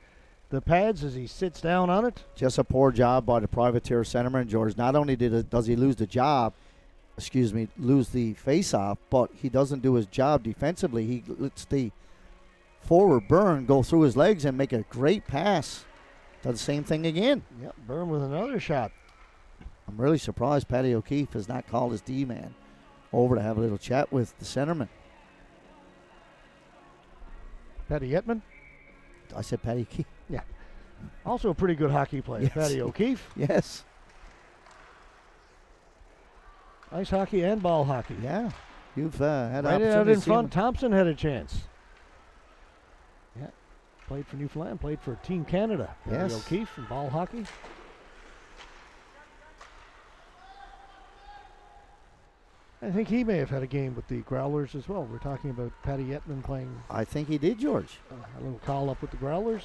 the pads as he sits down on it. Just a poor job by the Privateer centerman, George. Not only does he lose the job, lose the face-off, but he doesn't do his job defensively. He lets the forward Byrne go through his legs and make a great pass. Does the same thing again. Yep, Byrne with another shot. I'm really surprised Patty O'Keefe has not called his D-man over to have a little chat with the centerman. Patty Yetman. I said Patty O'Keefe. Yeah. Also a pretty good hockey player, Yes. Patty O'Keefe. Yes. Ice hockey and ball hockey. Yeah. You've had right opportunity out to in see front, him. Thompson had a chance. Yeah. Played for Newfoundland, played for Team Canada. Patty Yes. O'Keefe in ball hockey. I think he may have had a game with the Growlers as well. We're talking about Patty Yetman playing I think he did, George. a little call up with the Growlers.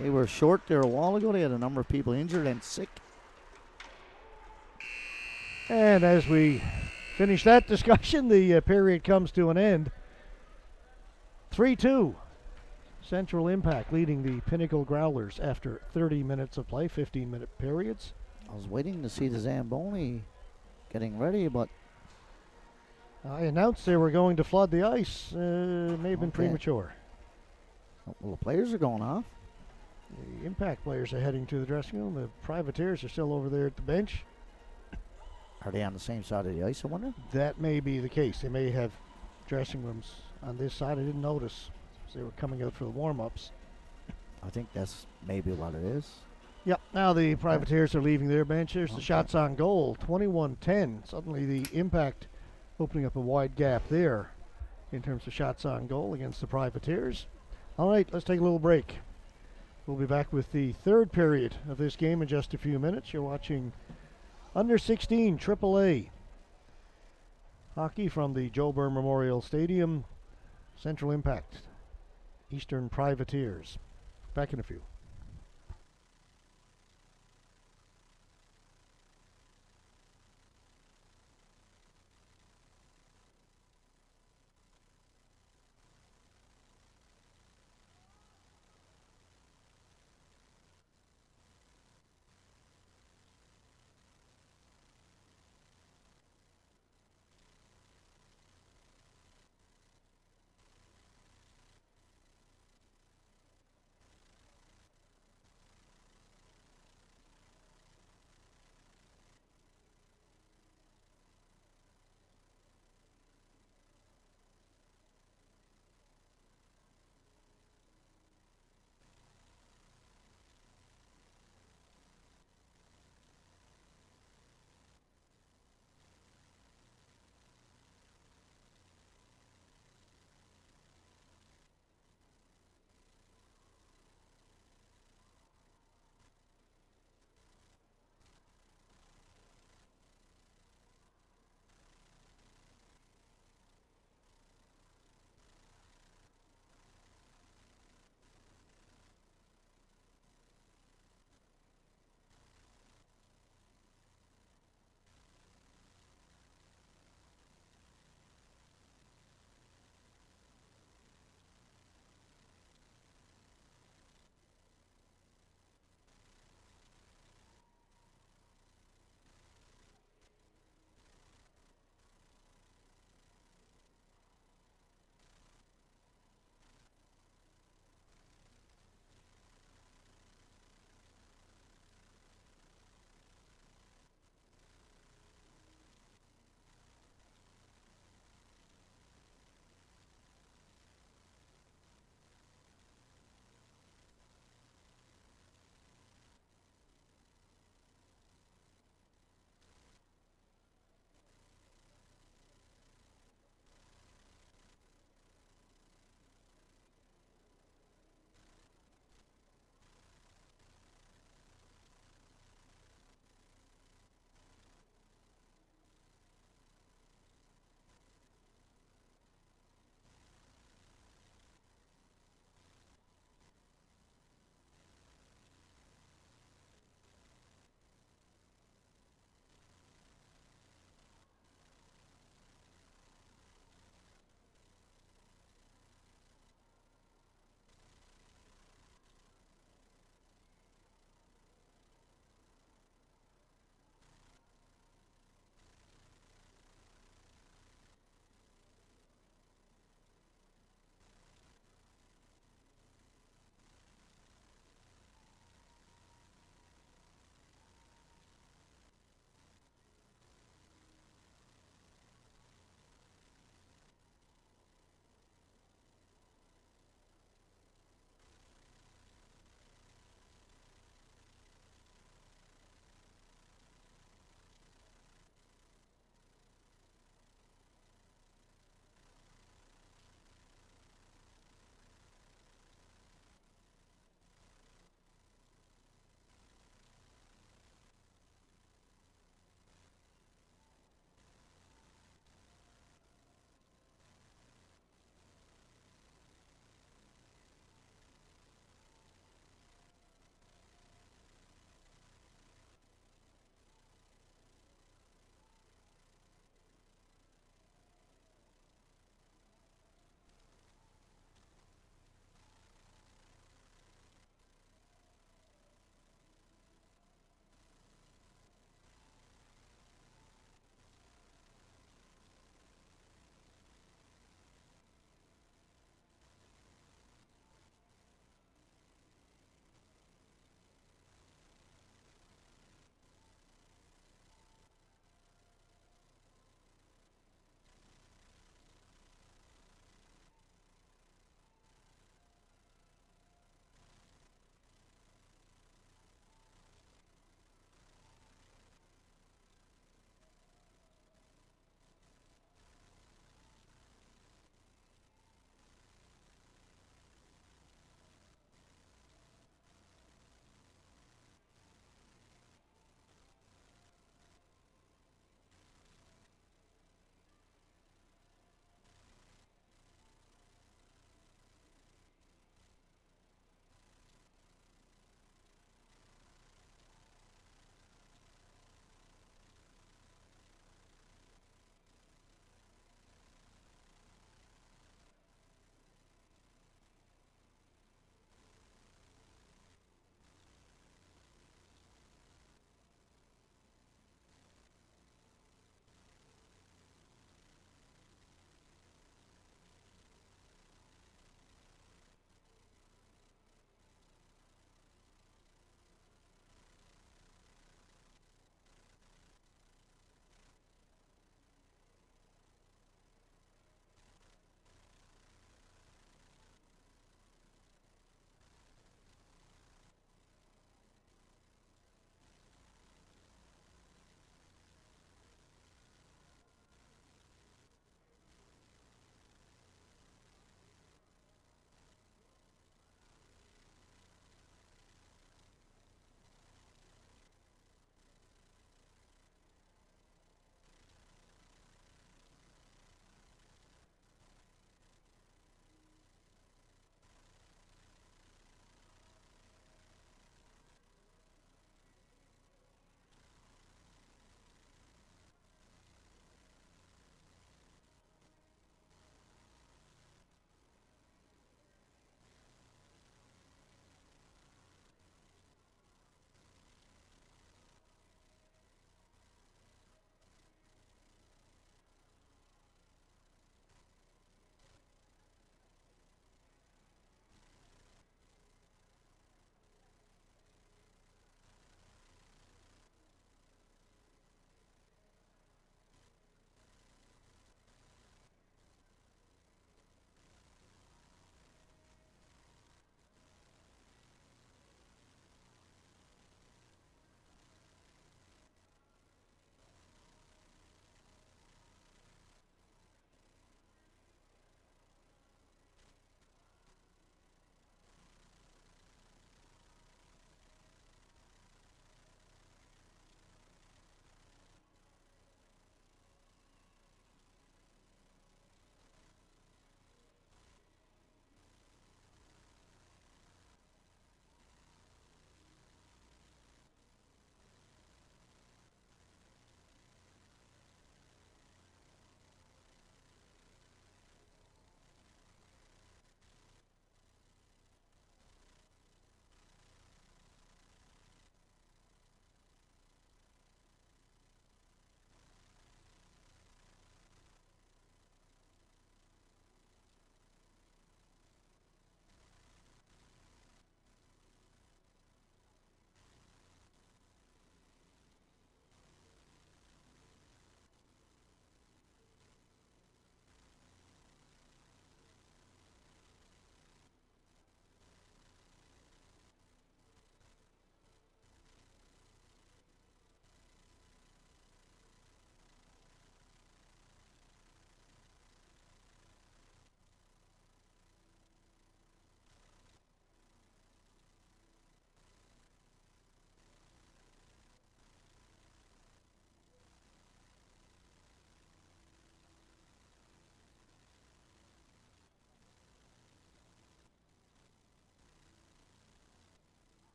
They were short there a while ago. They had a number of people injured and sick. And as we finish that discussion, the period comes to an end. 3-2. Central Impact leading the Pinnacle Growlers after 30 minutes of play, 15-minute periods. I was waiting to see the Zamboni getting ready, but I announced they were going to flood the ice. May have been Okay. premature. well, the players are going off. The Impact players are heading to the dressing room. The Privateers are still over there at the bench. Are they on the same side of the ice, I wonder? That may be the case. They may have dressing rooms on this side. I didn't notice as they were coming out for the warm-ups. I think that's maybe what it is. Yep, now the Privateers are leaving their bench. There's the Okay. shots on goal, 21-10. Suddenly the Impact opening up a wide gap there in terms of shots on goal against the Privateers. All right, let's take a little break. We'll be back with the third period of this game in just a few minutes. You're watching Under 16 AAA hockey from the Joe Byrne Memorial Stadium. Central Impact, Eastern Privateers. Back in a few.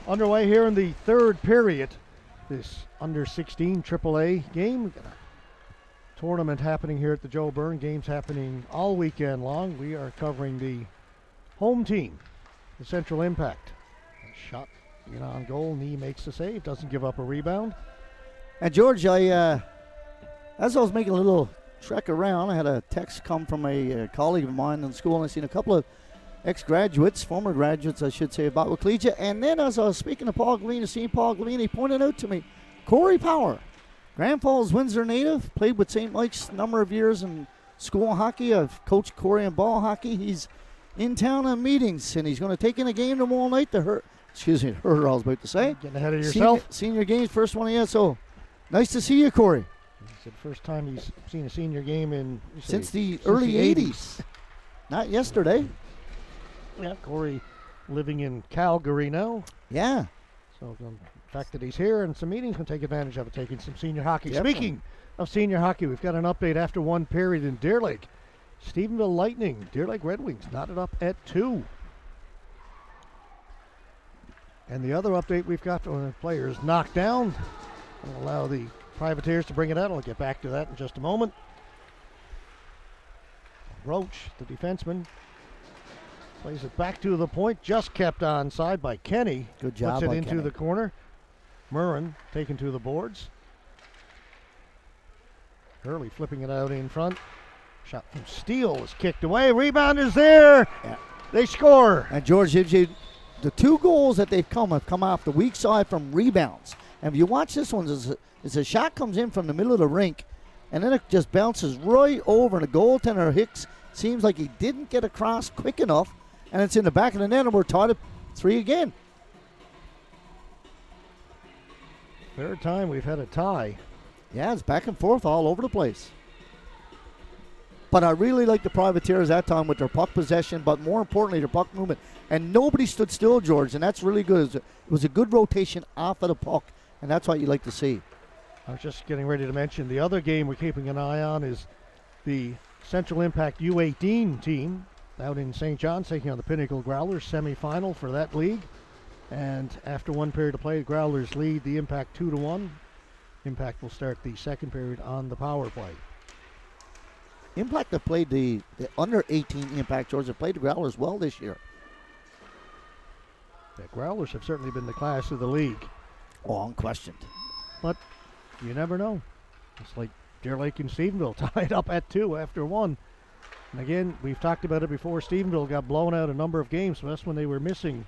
Underway here in the third period. This under 16 AAA game. We've got a tournament happening here at the Joe Byrne. Games happening all weekend long. We are covering the home team, the Central Impact. A shot on goal. Knee makes the save. Doesn't give up a rebound. And George, as I was making a little trek around, I had a text come from a colleague of mine in school, and I seen a couple of ex-graduates, former graduates, I should say, about Collegiate. And then as I was speaking to Paul Glean, he pointed out to me, Corey Power, Grand Falls, Windsor native, played with St. Mike's a number of years in school hockey. I've coached Corey in ball hockey. He's in town on meetings, and he's going to take in a game tomorrow night. I was about to say. Getting ahead of yourself. Senior games, first one he had, so nice to see you, Corey. It's the first time he's seen a senior game since the early 80s. Not yesterday. Yeah, Corey living in Calgary now. Yeah. So the fact that he's here and some meetings can take advantage of it, taking some senior hockey. Definitely. Speaking of senior hockey, we've got an update after one period in Deer Lake. Stephenville Lightning, Deer Lake Red Wings knotted up at 2. And the other update we've got for the players knocked down. We'll allow the Privateers to bring it out. I'll get back to that in just a moment. Roach, the defenseman, plays it back to the point, just kept onside by Kenny. Good job. Puts it into the corner. Murrin taken to the boards. Hurley flipping it out in front. Shot from Steele is kicked away. Rebound is there. Yeah. They score. And George, the 2 goals that have come off the weak side from rebounds. And if you watch this one, it's a shot comes in from the middle of the rink, and then it just bounces right over, and the goaltender Hicks seems like he didn't get across quick enough, and it's in the back of the net, and we're tied at 3 again. Third time we've had a tie. Yeah, it's back and forth all over the place. But I really like the Privateers that time with their puck possession, but more importantly, their puck movement. And nobody stood still, George, and that's really good. It was a good rotation off of the puck, and that's what you like to see. I was just getting ready to mention the other game we're keeping an eye on is the Central Impact U18 team out in St. John's taking on the Pinnacle Growlers semifinal for that league. And after one period of play, the Growlers lead the Impact 2-1. Impact will start the second period on the power play. Impact have played the under 18 Impact, George, have played the Growlers well this year. The Growlers have certainly been the class of the league. Oh, unquestioned. But you never know. It's like Deer Lake and Stephenville tied up at 2 after 1. And again, we've talked about it before. Stephenville got blown out a number of games. So that's when they were missing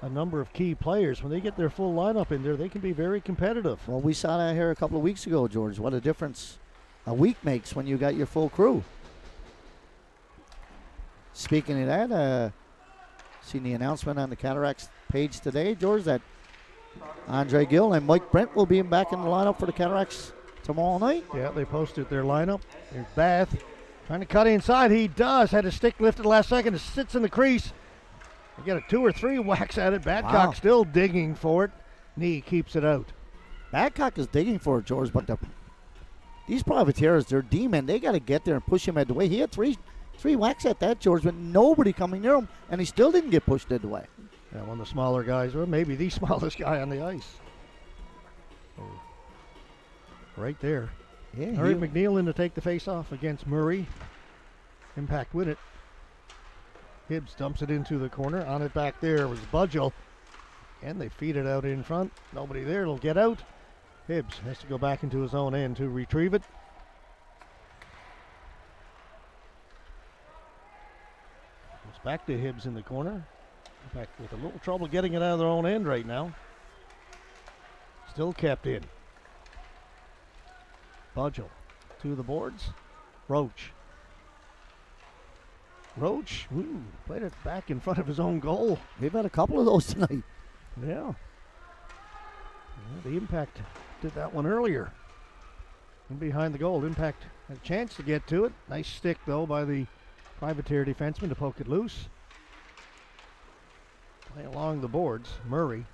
a number of key players. When they get their full lineup in there, they can be very competitive. Well, we saw that here a couple of weeks ago, George. What a difference a week makes when you got your full crew. Speaking of that, seen the announcement on the Cataracts page today, George, that Andre Gill and Mike Brent will be back in the lineup for the Cataracts tomorrow night. Yeah, they posted their lineup. There's Bath trying to cut inside. He does. Had his stick lifted last second. It sits in the crease. They get a 2 or 3 whacks at it. Badcock still digging for it. Knee keeps it out. Badcock is digging for it, George, but these Privateers, they're D-men. They got to get there and push him out of the way. He had three whacks at that, George, but nobody coming near him, and he still didn't get pushed out of the way. Yeah, one of the smaller guys, or maybe the smallest guy on the ice. Oh, right there. Yeah, Harry McNeil in to take the face-off against Murray. Impact win it. Hibbs dumps it into the corner. On it back there was Budgel. And they feed it out in front. Nobody there. It'll get out. Hibbs has to go back into his own end to retrieve it. It's back to Hibbs in the corner. In fact, with a little trouble getting it out of their own end right now. Still kept in. Budgel to the boards. Roach. Played it back in front of his own goal. We've had a couple of those tonight. Yeah. The Impact did that one earlier. And behind the goal, Impact had a chance to get to it. Nice stick, though, by the Privateer defenseman to poke it loose. Play along the boards. Murray.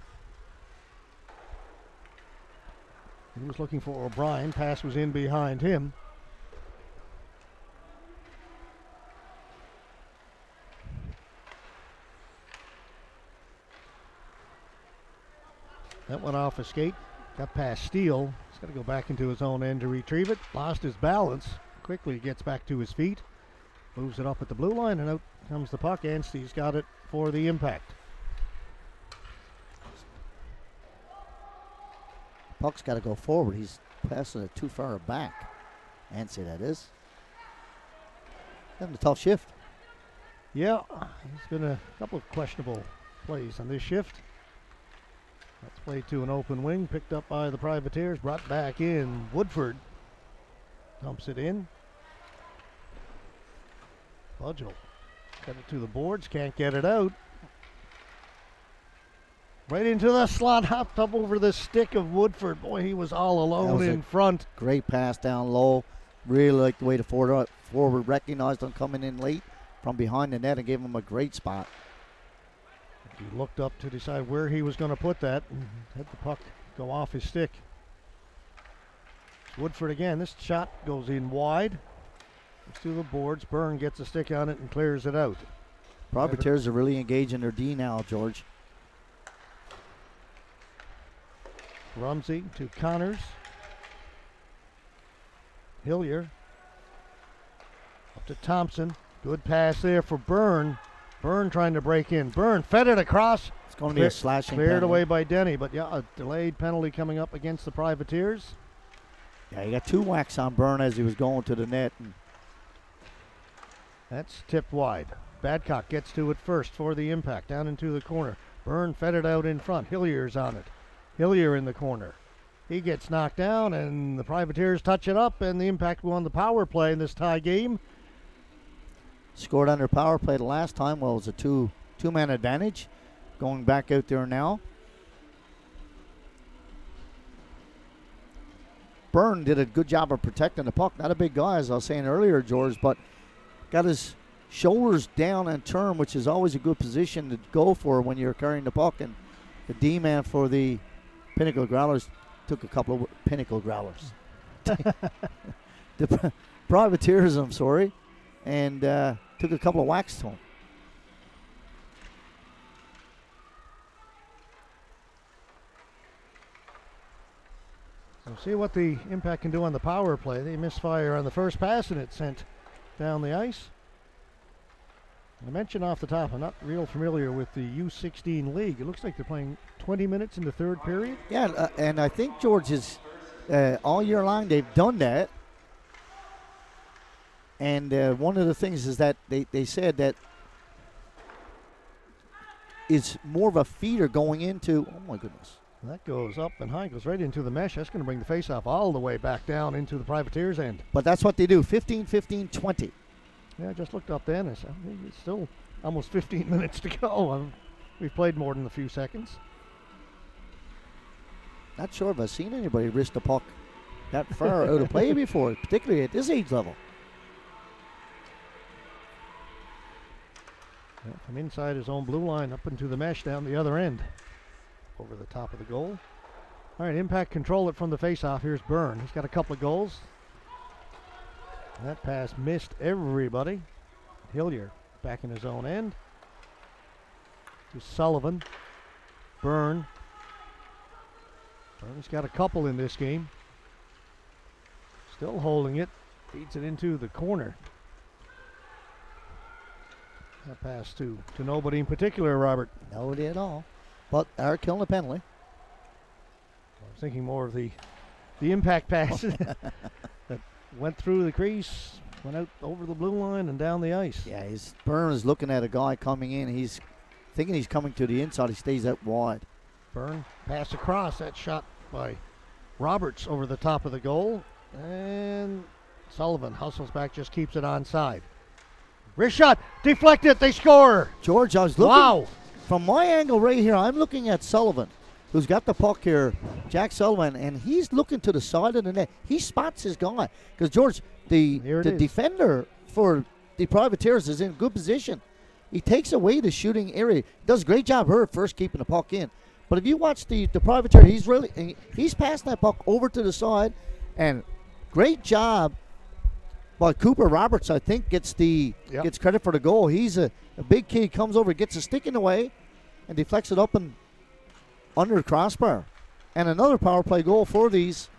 He was looking for O'Brien. Pass was in behind him. That went off his skate. Got past Steele. He's got to go back into his own end to retrieve it. Lost his balance. Quickly gets back to his feet. Moves it up at the blue line, and out comes the puck. Anstey's got it for the impact. Puck's got to go forward. He's passing it too far back. Anstey, that is. Having a tough shift. Yeah, he's been a couple of questionable plays on this shift. That's played to an open wing, picked up by the Privateers, brought back in. Woodford dumps it in. Budgel got it to the boards, can't get it out. Right into the slot, hopped up over the stick of Woodford. Boy, he was all alone in front. Great pass down low. Really like the way the forward recognized him coming in late from behind the net and gave him a great spot. He looked up to decide where he was going to put that and had the puck go off his stick. It's Woodford again. This shot goes in wide. It's to the boards. Byrne gets a stick on it and clears it out. Privateers are really engaging their D now, George. Rumsey to Connors. Hillier. Up to Thompson. Good pass there for Byrne. Byrne trying to break in. Byrne fed it across. It's going to be a slashing Cleared penalty. away by Denny, but yeah, a delayed penalty coming up against the Privateers. Yeah, he got 2 whacks on Byrne as he was going to the net. And that's tipped wide. Badcock gets to it first for the impact. Down into the corner. Byrne fed it out in front. Hillier's on it. Hillier in the corner. He gets knocked down, and the Privateers touch it up, and the Impact won the power play in this tie game. scored under power play the last time. Well, it was a two-man advantage. Going back out there now. Byrne did a good job of protecting the puck. Not a big guy, as I was saying earlier, George, but got his shoulders down and turn, which is always a good position to go for when you're carrying the puck. And the D-man for the Pinnacle Growlers took a couple of Pinnacle Growlers. The Privateers, I'm sorry, and took a couple of whacks to him. So see what the Impact can do on the power play. They misfire on the first pass and it sent down the ice. I mentioned off the top, I'm not real familiar with the U16 league. It looks like they're playing 20 minutes in the third period. Yeah, and I think, George, is all year long they've done that. And one of the things is that they said that it's more of a feeder going into, oh my goodness. That goes up and high, goes right into the mesh. That's going to bring the faceoff all the way back down into the Privateers' end. But that's what they do, 15-15-20. Yeah, I just looked up then. It's still almost 15 minutes to go. We've played more than a few seconds. Not sure if I've seen anybody risk the puck that far out of play before, particularly at this age level. Yeah, from inside his own blue line up into the mesh down the other end. Over the top of the goal. All right, Impact control it from the faceoff. Here's Byrne. He's got a couple of goals. That pass missed everybody. Hillier back in his own end. To Sullivan. Byrne. Byrne's got a couple in this game. Still holding it. Feeds it into the corner. That pass to nobody in particular, Robert. Nobody at all. But are killing a penalty. I was thinking more of the Impact pass that went through the crease, went out over the blue line and down the ice. Yeah, Byrne is looking at a guy coming in. He's thinking he's coming to the inside. He stays out wide. Byrne pass across. That shot by Roberts over the top of the goal. And Sullivan hustles back, just keeps it onside. Wrist shot, deflected, they score. George, I was looking. Wow. From my angle right here, I'm looking at Sullivan, who's got the puck here, Jack Sullivan, and he's looking to the side of the net. He spots his guy. Because, George, the defender for the Privateers is in good position. He takes away the shooting area. Does a great job here at first keeping the puck in. But if you watch the Privateer, he's passing that puck over to the side, and great job by Cooper Roberts, I think, gets credit for the goal. He's a big kid, comes over, gets a stick in the way, and deflects it up and under the crossbar. And another power play goal for these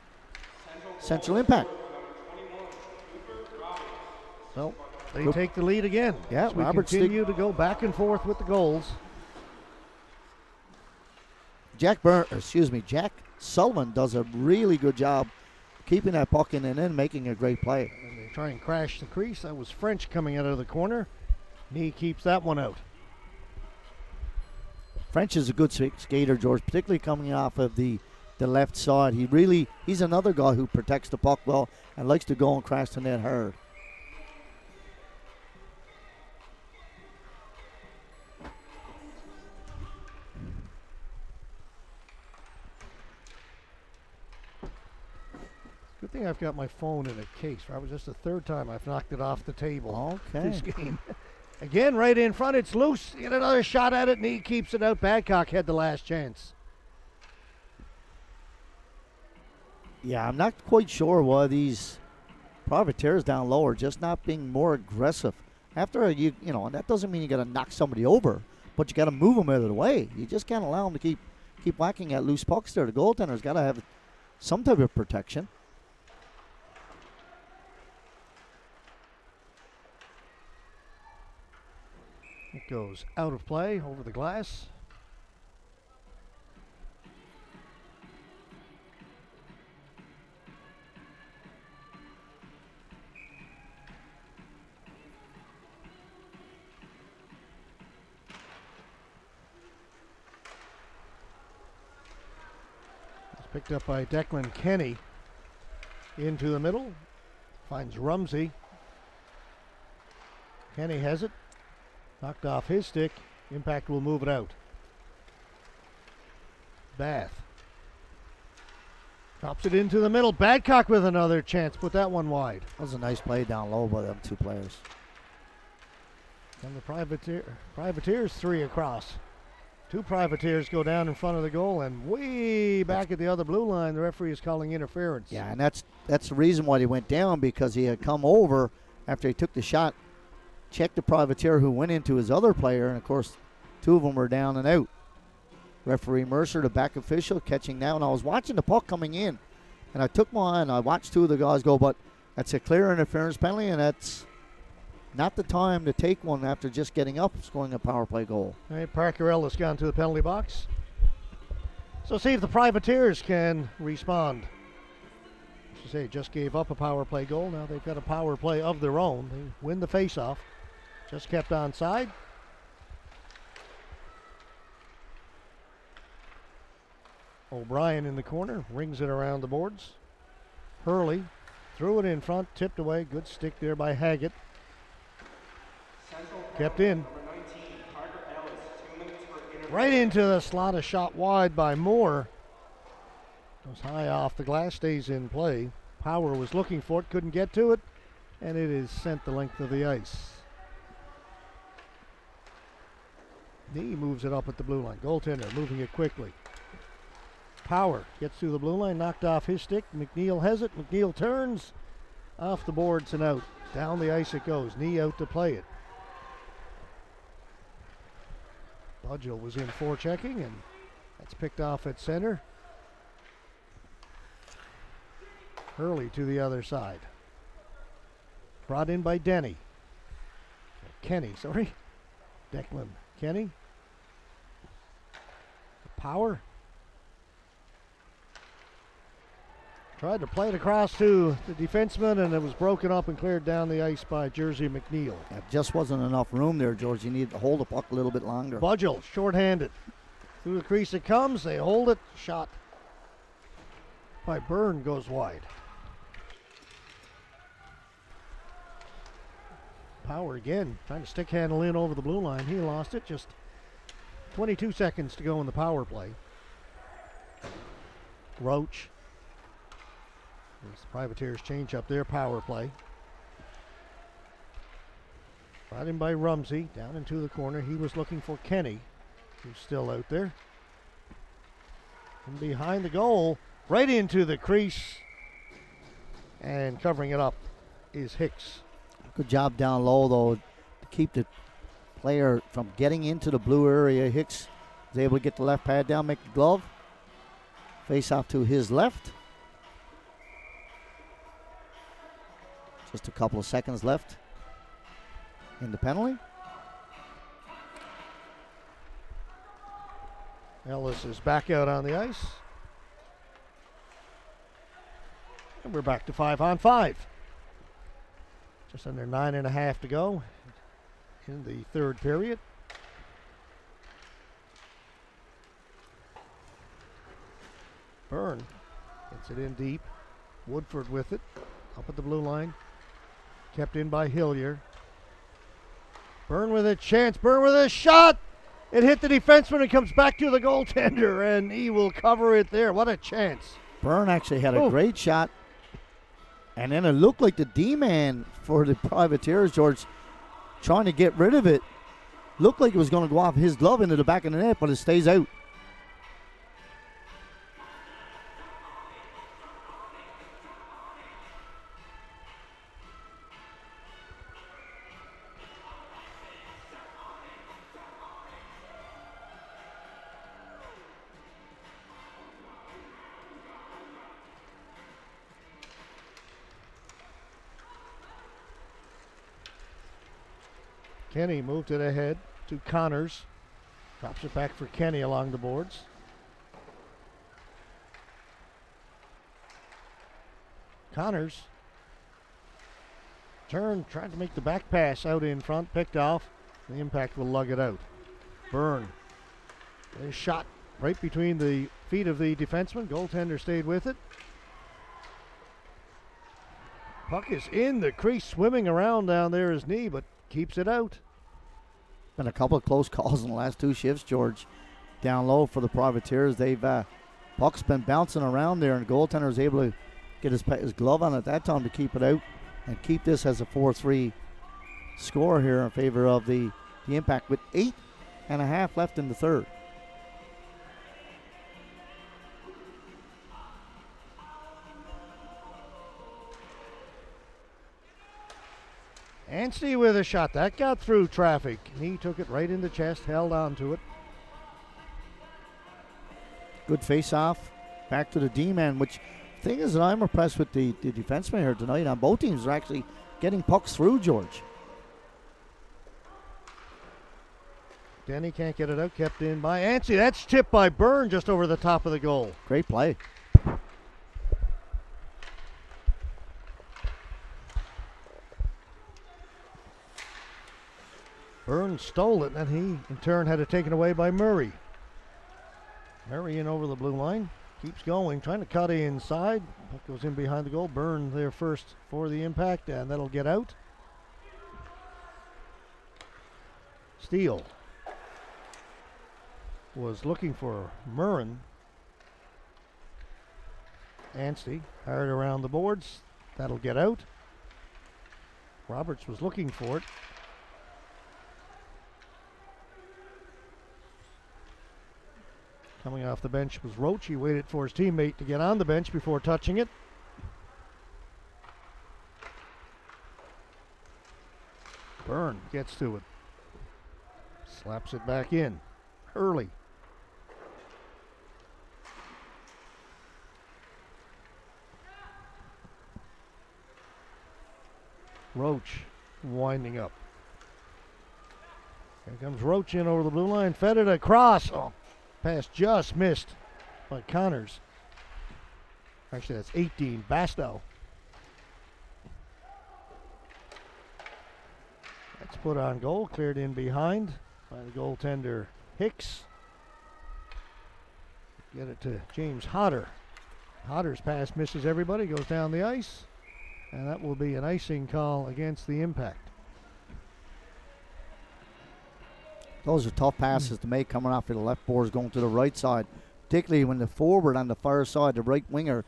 Central Impact. So they take the lead again. Yeah, as we Roberts continue to go back and forth with the goals. Jack Sullivan does a really good job keeping that puck in and then making a great play. And they try and crash the crease. That was French coming out of the corner. Knee keeps that one out. French is a good skater, George, particularly coming off of the left side. He's another guy who protects the puck well and likes to go and crash the net hard. Good thing I've got my phone in a case. Robert, just the third time I've knocked it off the table this game. Again, right in front. It's loose. Get another shot at it, and he keeps it out. Badcock had the last chance. Yeah, I'm not quite sure why these privateers down low are just not being more aggressive. After and that doesn't mean you got to knock somebody over, but you got to move them out of the way. You just can't allow them to keep whacking at loose pucks there. The goaltender's got to have some type of protection. It goes out of play over the glass. It's picked up by Declan Kenny. Into the middle. Finds Rumsey. Kenny has it. Knocked off his stick. Impact will move it out. Bath. Drops it into the middle. Badcock with another chance. Put that one wide. That was a nice play down low by them two players. And the Privateers 3 across. Two Privateers go down in front of the goal, and way back at the other blue line, the referee is calling interference. Yeah, and that's the reason why he went down, because he had come over after he took the shot, checked the Privateer who went into his other player, and of course, two of them were down and out. Referee Mercer, the back official, catching now, and I was watching the puck coming in, and I took my eye and I watched two of the guys go, but that's a clear interference penalty, and that's not the time to take one after just getting up, scoring a power play goal. All right, Parker Ellis gone to the penalty box. So see if the Privateers can respond. As you say, just gave up a power play goal. Now they've got a power play of their own. They win the faceoff. Just kept onside. O'Brien in the corner, rings it around the boards. Hurley threw it in front, tipped away. Good stick there by Haggett. Kept in. Right into the slot, a shot wide by Moore. Goes high off the glass, stays in play. Power was looking for it, couldn't get to it, and it is sent the length of the ice. Knee moves it up at the blue line. Goaltender moving it quickly. Power gets through the blue line, knocked off his stick. McNeil has it. McNeil turns off the boards and out. Down the ice it goes. Knee out to play it. Budgell was in forechecking, and that's picked off at center. Hurley to the other side. Brought in by Kenny, sorry. Declan Kenny. Power. Tried to play it across to the defenseman, and it was broken up and cleared down the ice by Jersey McNeil. There just wasn't enough room there, George. You needed to hold the puck a little bit longer. Budgell, shorthanded. Through the crease it comes. They hold it. Shot by Byrne goes wide. Power again, trying to stick handle in over the blue line. He lost it. Just 22 seconds to go in the power play. Roach. As the Privateers change up their power play. Brought in by Rumsey, down into the corner. He was looking for Kenny, who's still out there. From behind the goal, right into the crease. And covering it up is Hicks. Good job down low, though, to keep the player from getting into the blue area. Hicks was able to get the left pad down, make the glove. Face off to his left. Just a couple of seconds left in the penalty. Ellis is back out on the ice. And we're back to 5-on-5. Just under 9.5 to go in the third period. Byrne gets it in deep. Woodford with it. Up at the blue line. Kept in by Hillier. Byrne with a chance. Byrne with a shot. It hit the defenseman and comes back to the goaltender, and he will cover it there. What a chance. Byrne actually had a great shot. And then it looked like the D-man for the Privateers, George, trying to get rid of it. Looked like it was going to go off his glove into the back of the net, but it stays out. Kenny moved it ahead to Connors. Drops it back for Kenny along the boards. Connors turned, tried to make the back pass out in front, picked off. The Impact will lug it out. Byrne. A shot right between the feet of the defenseman. Goaltender stayed with it. Puck is in the crease, swimming around down there his knee, but keeps it out. Been a couple of close calls in the last two shifts, George. Down low for the Privateers. Puck's been bouncing around there, and the goaltender was able to get his glove on at that time to keep it out and keep this as a 4-3 score here in favor of the Impact with 8.5 left in the third. Anstey with a shot. That got through traffic. He took it right in the chest, held on to it. Good face-off. Back to the D-man, which thing is that I'm impressed with the defensemen here tonight on both teams. Are actually getting pucks through, George. Denny can't get it out. Kept in by Anstey. That's tipped by Byrne just over the top of the goal. Great play. Byrne stole it, and he, in turn, had it taken away by Murray. Murray in over the blue line. Keeps going, trying to cut inside. Puck goes in behind the goal. Byrne there first for the Impact, and that'll get out. Steele was looking for Murrin. Anstey hard around the boards. That'll get out. Roberts was looking for it. Coming off the bench was Roach. He waited for his teammate to get on the bench before touching it. Byrne gets to it. Slaps it back in. Early. Roach winding up. Here comes Roach in over the blue line. Fed it across. Oh. Pass just missed by Connors. Actually, that's 18. Bastow. That's put on goal. Cleared in behind by the goaltender Hicks. Get it to James Hodder. Hodder's pass misses everybody. Goes down the ice. And that will be an icing call against the Impact. Those are tough passes to make coming off of the left boards going to the right side, particularly when the forward on the far side, the right winger,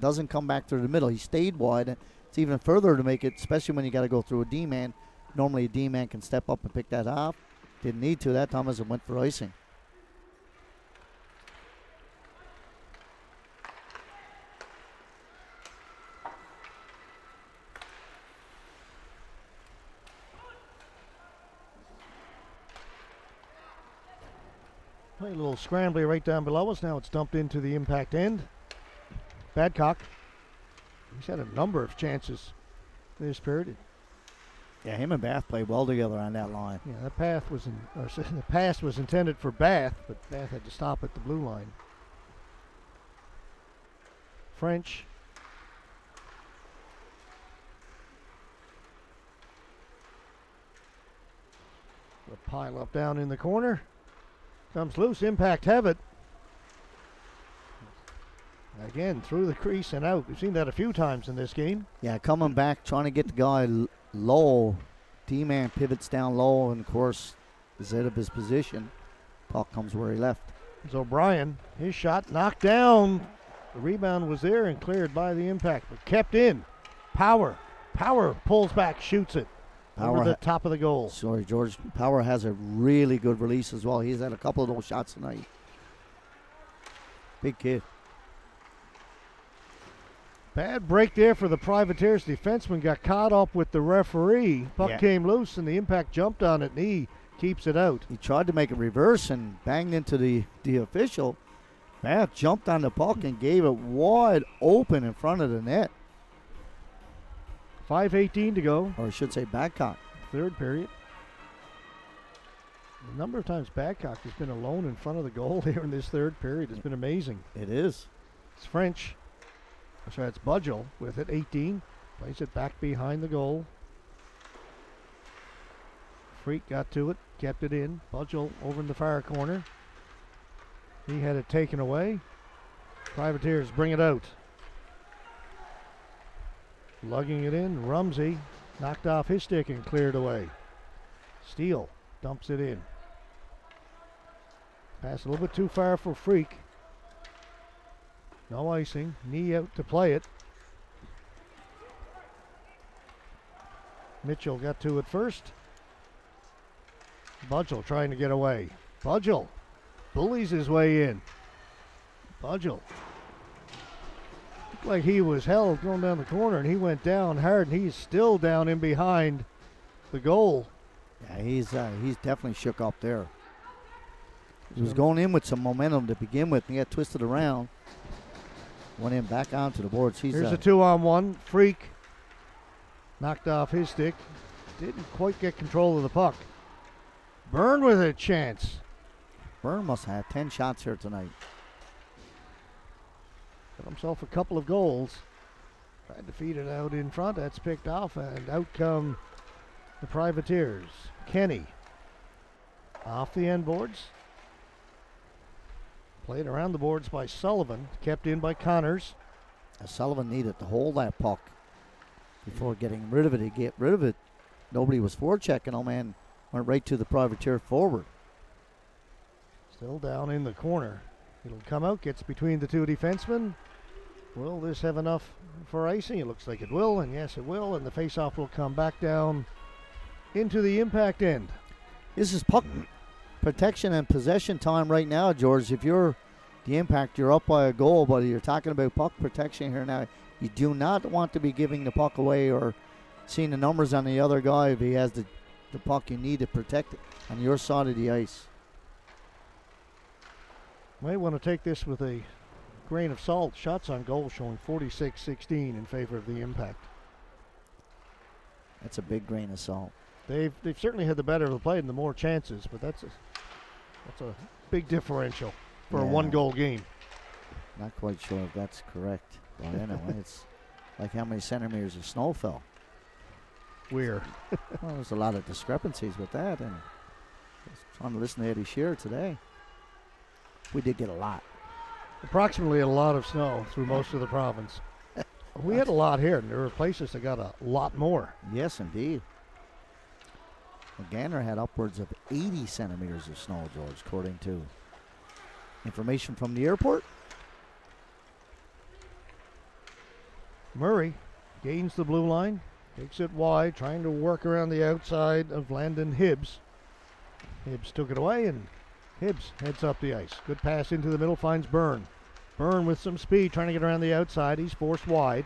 doesn't come back through the middle. He stayed wide. It's even further to make it, especially when you got to go through a D-man. Normally a D-man can step up and pick that off. Didn't need to that time as it went for icing. Play a little scrambly right down below us. Now it's dumped into the impact end. Badcock. He's had a number of chances this period. Yeah, him and Bath played well together on that line. Yeah, that the pass was intended for Bath, but Bath had to stop at the blue line. French. The pile up down in the corner. Comes loose. Impact have it. Again, through the crease and out. We've seen that a few times in this game. Yeah, coming back, trying to get the guy low. D-man pivots down low and, of course, is out of his position. Puck comes where he left. It's O'Brien. His shot knocked down. The rebound was there and cleared by the impact, but kept in. Power pulls back, shoots it. Over the top of the goal. Sorry, George. Power has a really good release as well. He's had a couple of those shots tonight. Big kid. Bad break there for the Privateers. Defenseman got caught up with the referee. Puck came loose and the impact jumped on it and he keeps it out. He tried to make a reverse and banged into the official. Bath jumped on the puck and gave it wide open in front of the net. 5:18 to go. Or I should say Badcock. Third period. The number of times Badcock has been alone in front of the goal here in this third period has been amazing. It is. It's French. So it's Budgel with it, 18. Plays it back behind the goal. Freak got to it, kept it in. Budgel over in the far corner. He had it taken away. Privateers bring it out. Lugging it in, Rumsey knocked off his stick and cleared away. Steele dumps it in. Pass a little bit too far for Freak. No icing, knee out to play it. Mitchell got to it first. Budgel trying to get away. Budgel bullies his way in. Budgel looked like he was held going down the corner and he went down hard and he's still down in behind the goal. Yeah, he's definitely shook up there. He was going in with some momentum to begin with and he got twisted around. Went in back onto the boards. Here's a 2-on-1. Freak knocked off his stick. Didn't quite get control of the puck. Byrne with a chance. Byrne must have 10 shots here tonight. Got himself a couple of goals. Tried to feed it out in front. That's picked off, and out come the Privateers. Kenny off the end boards. Played around the boards by Sullivan. Kept in by Connors. Sullivan needed to hold that puck before getting rid of it. He get rid of it. Nobody was forechecking him and went right to the Privateer forward. Still down in the corner. It'll come out, gets between the two defensemen. Will this have enough for icing? It looks like it will, and yes, it will. And the faceoff will come back down into the impact end. This is puck protection and possession time right now, George. If you're the impact, you're up by a goal, but you're talking about puck protection here now. You do not want to be giving the puck away or seeing the numbers on the other guy if he has the puck. You need to protect it on your side of the ice. Might want to take this with a grain of salt. Shots on goal showing 46-16 in favor of the impact. That's a big grain of salt. They've certainly had the better of the play and the more chances, but that's a big differential for a one-goal game. Not quite sure if that's correct. But anyway, it's like how many centimeters of snow fell. Where? Well, there's a lot of discrepancies with that, and I was trying to listen to Eddie Shearer today. We did get a lot. Approximately a lot of snow through most of the province. We had a lot here, and there were places that got a lot more. Yes, indeed. Gander had upwards of 80 centimeters of snow, George, according to information from the airport. Murray gains the blue line, takes it wide, trying to work around the outside of Landon Hibbs. Hibbs took it away, and Hibbs heads up the ice. Good pass into the middle, finds Byrne. Byrne with some speed, trying to get around the outside. He's forced wide.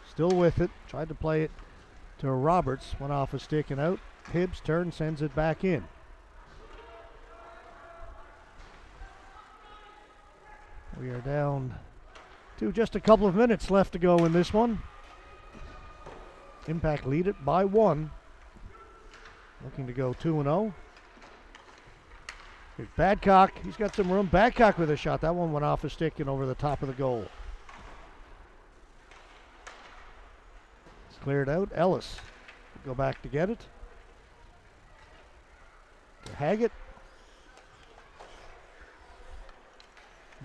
Still with it, tried to play it to Roberts, went off a stick and out. Hibbs turns, sends it back in. We are down to just a couple of minutes left to go in this one. Impact lead it by 1. Looking to go 2-0. Here's Badcock. He's got some room. Badcock with a shot. That one went off his stick and over the top of the goal. It's cleared out. Ellis will go back to get it. To Haggett.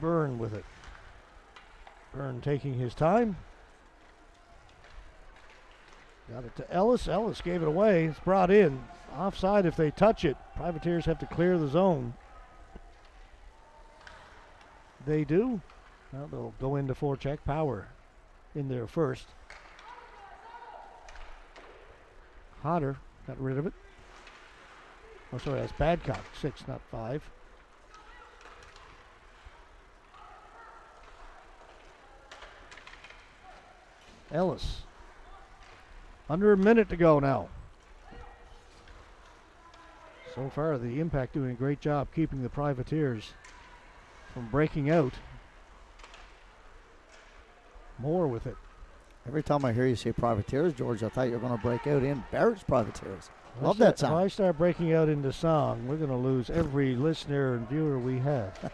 Byrne with it. Byrne taking his time. Got it to Ellis. Ellis gave it away. It's brought in. Offside if they touch it. Privateers have to clear the zone. They do. Now they'll go into forecheck. Power in there first. Hodder got rid of it. Oh, sorry, that's Badcock. 6, not 5. Ellis. Under a minute to go now. So far, the Impact doing a great job keeping the Privateers from breaking out. Moore with it. Every time I hear you say Privateers, George, I thought you were going to break out in Barrett's Privateers. Love that sound. If I start breaking out into song, we're going to lose every listener and viewer we have.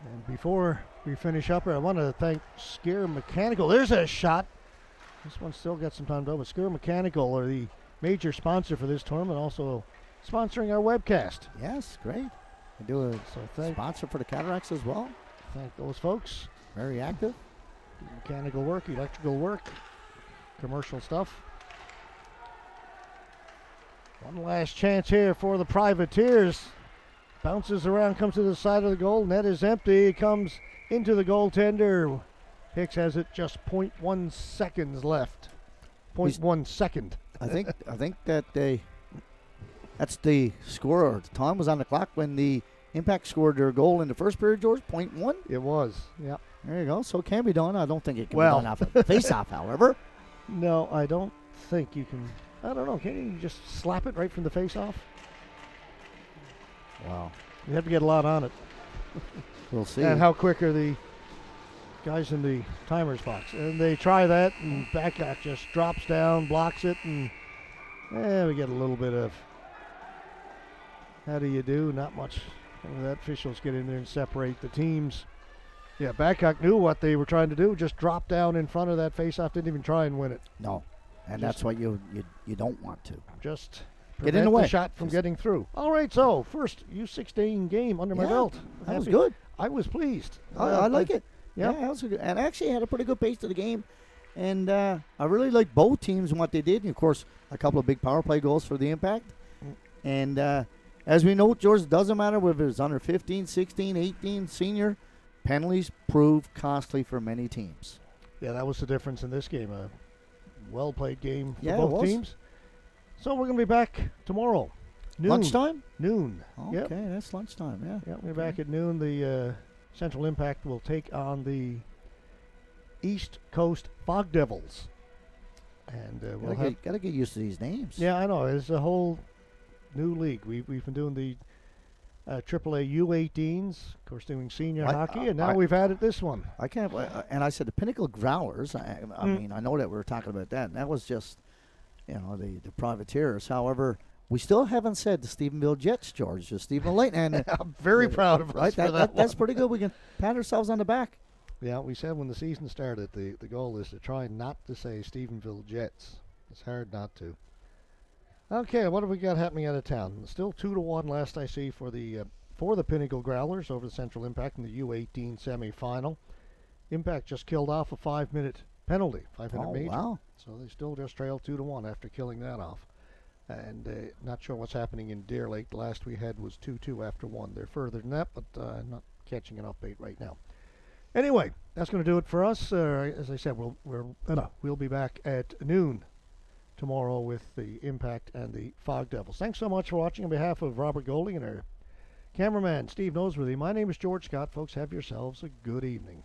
And before we finish up here, I want to thank Scare Mechanical. There's a shot. This one still got some time to go, but Scare Mechanical are the major sponsor for this tournament, also sponsoring our webcast. Yes, great. They do a sponsor for the Cataracts as well. Thank those folks. Very active. Mechanical work, electrical work, commercial stuff. One last chance here for the Privateers. Bounces around, comes to the side of the goal. Net is empty. Comes into the goaltender. Hicks has it just 0.1 seconds left. 0.1 second. I think that that's the score. The time was on the clock when the Impact scored their goal in the first period, George. 0.1. It was, yeah. There you go. So it can be done. I don't think it can be done off a face-off, however. No, I don't think you can. I don't know. Can you just slap it right from the face-off? Wow. You have to get a lot on it. We'll see. And how quick are the guys in the timer's box? And they try that, and Badcock just drops down, blocks it, and we get a little bit of, how do you do? Not much. That officials get in there and separate the teams. Yeah, Badcock knew what they were trying to do, just drop down in front of that face-off, didn't even try and win it. No, and that's what you don't want to. Just get in the way. The shot from getting through. All right, so first U16 game under my belt. That was good. I was pleased. I like it. Yeah, that was good. And actually had a pretty good pace to the game. And I really liked both teams and what they did. And, of course, a couple of big power play goals for the Impact. And as we know, George, it doesn't matter whether it's under 15, 16, 18, senior. Penalties prove costly for many teams. Yeah, that was the difference in this game. A well-played game for Yeah, both teams. So we're going to be back tomorrow. Noon. Lunchtime? Noon. Okay, that's lunchtime, yeah. Yeah, we're back at noon. The Central Impact will take on the East Coast Fog Devils. And we'll gotta get used to these names. Yeah, I know. It's a whole new league. We've been doing the AAA U18s, of course, doing senior hockey, and now we've added this one. I can't. And I said the Pinnacle Growlers. I mean, I know that we were talking about that, and that was just, the Privateers. However, we still haven't said the Stephenville Jets, George. Just Stephen Leighton. And I'm very proud of us for that. That's pretty good. We can pat ourselves on the back. Yeah, we said when the season started, the goal is to try not to say Stephenville Jets. It's hard not to. Okay, what have we got happening out of town? Still 2-1 last I see for the Pinnacle Growlers over the Central Impact in the U18 semifinal. Impact just killed off a 5-minute penalty, 5-minute major. Wow. So they still just trail 2-1 after killing that off. And not sure what's happening in Deer Lake. The last we had was 2-2 after 1. They're further than that, but not catching an update right now. Anyway, that's going to do it for us. As I said, we'll be back at noon tomorrow with the Impact and the Fog Devils. Thanks so much for watching. On behalf of Robert Golding and our cameraman Steve Noseworthy, my name is George Scott. Folks, have yourselves a good evening.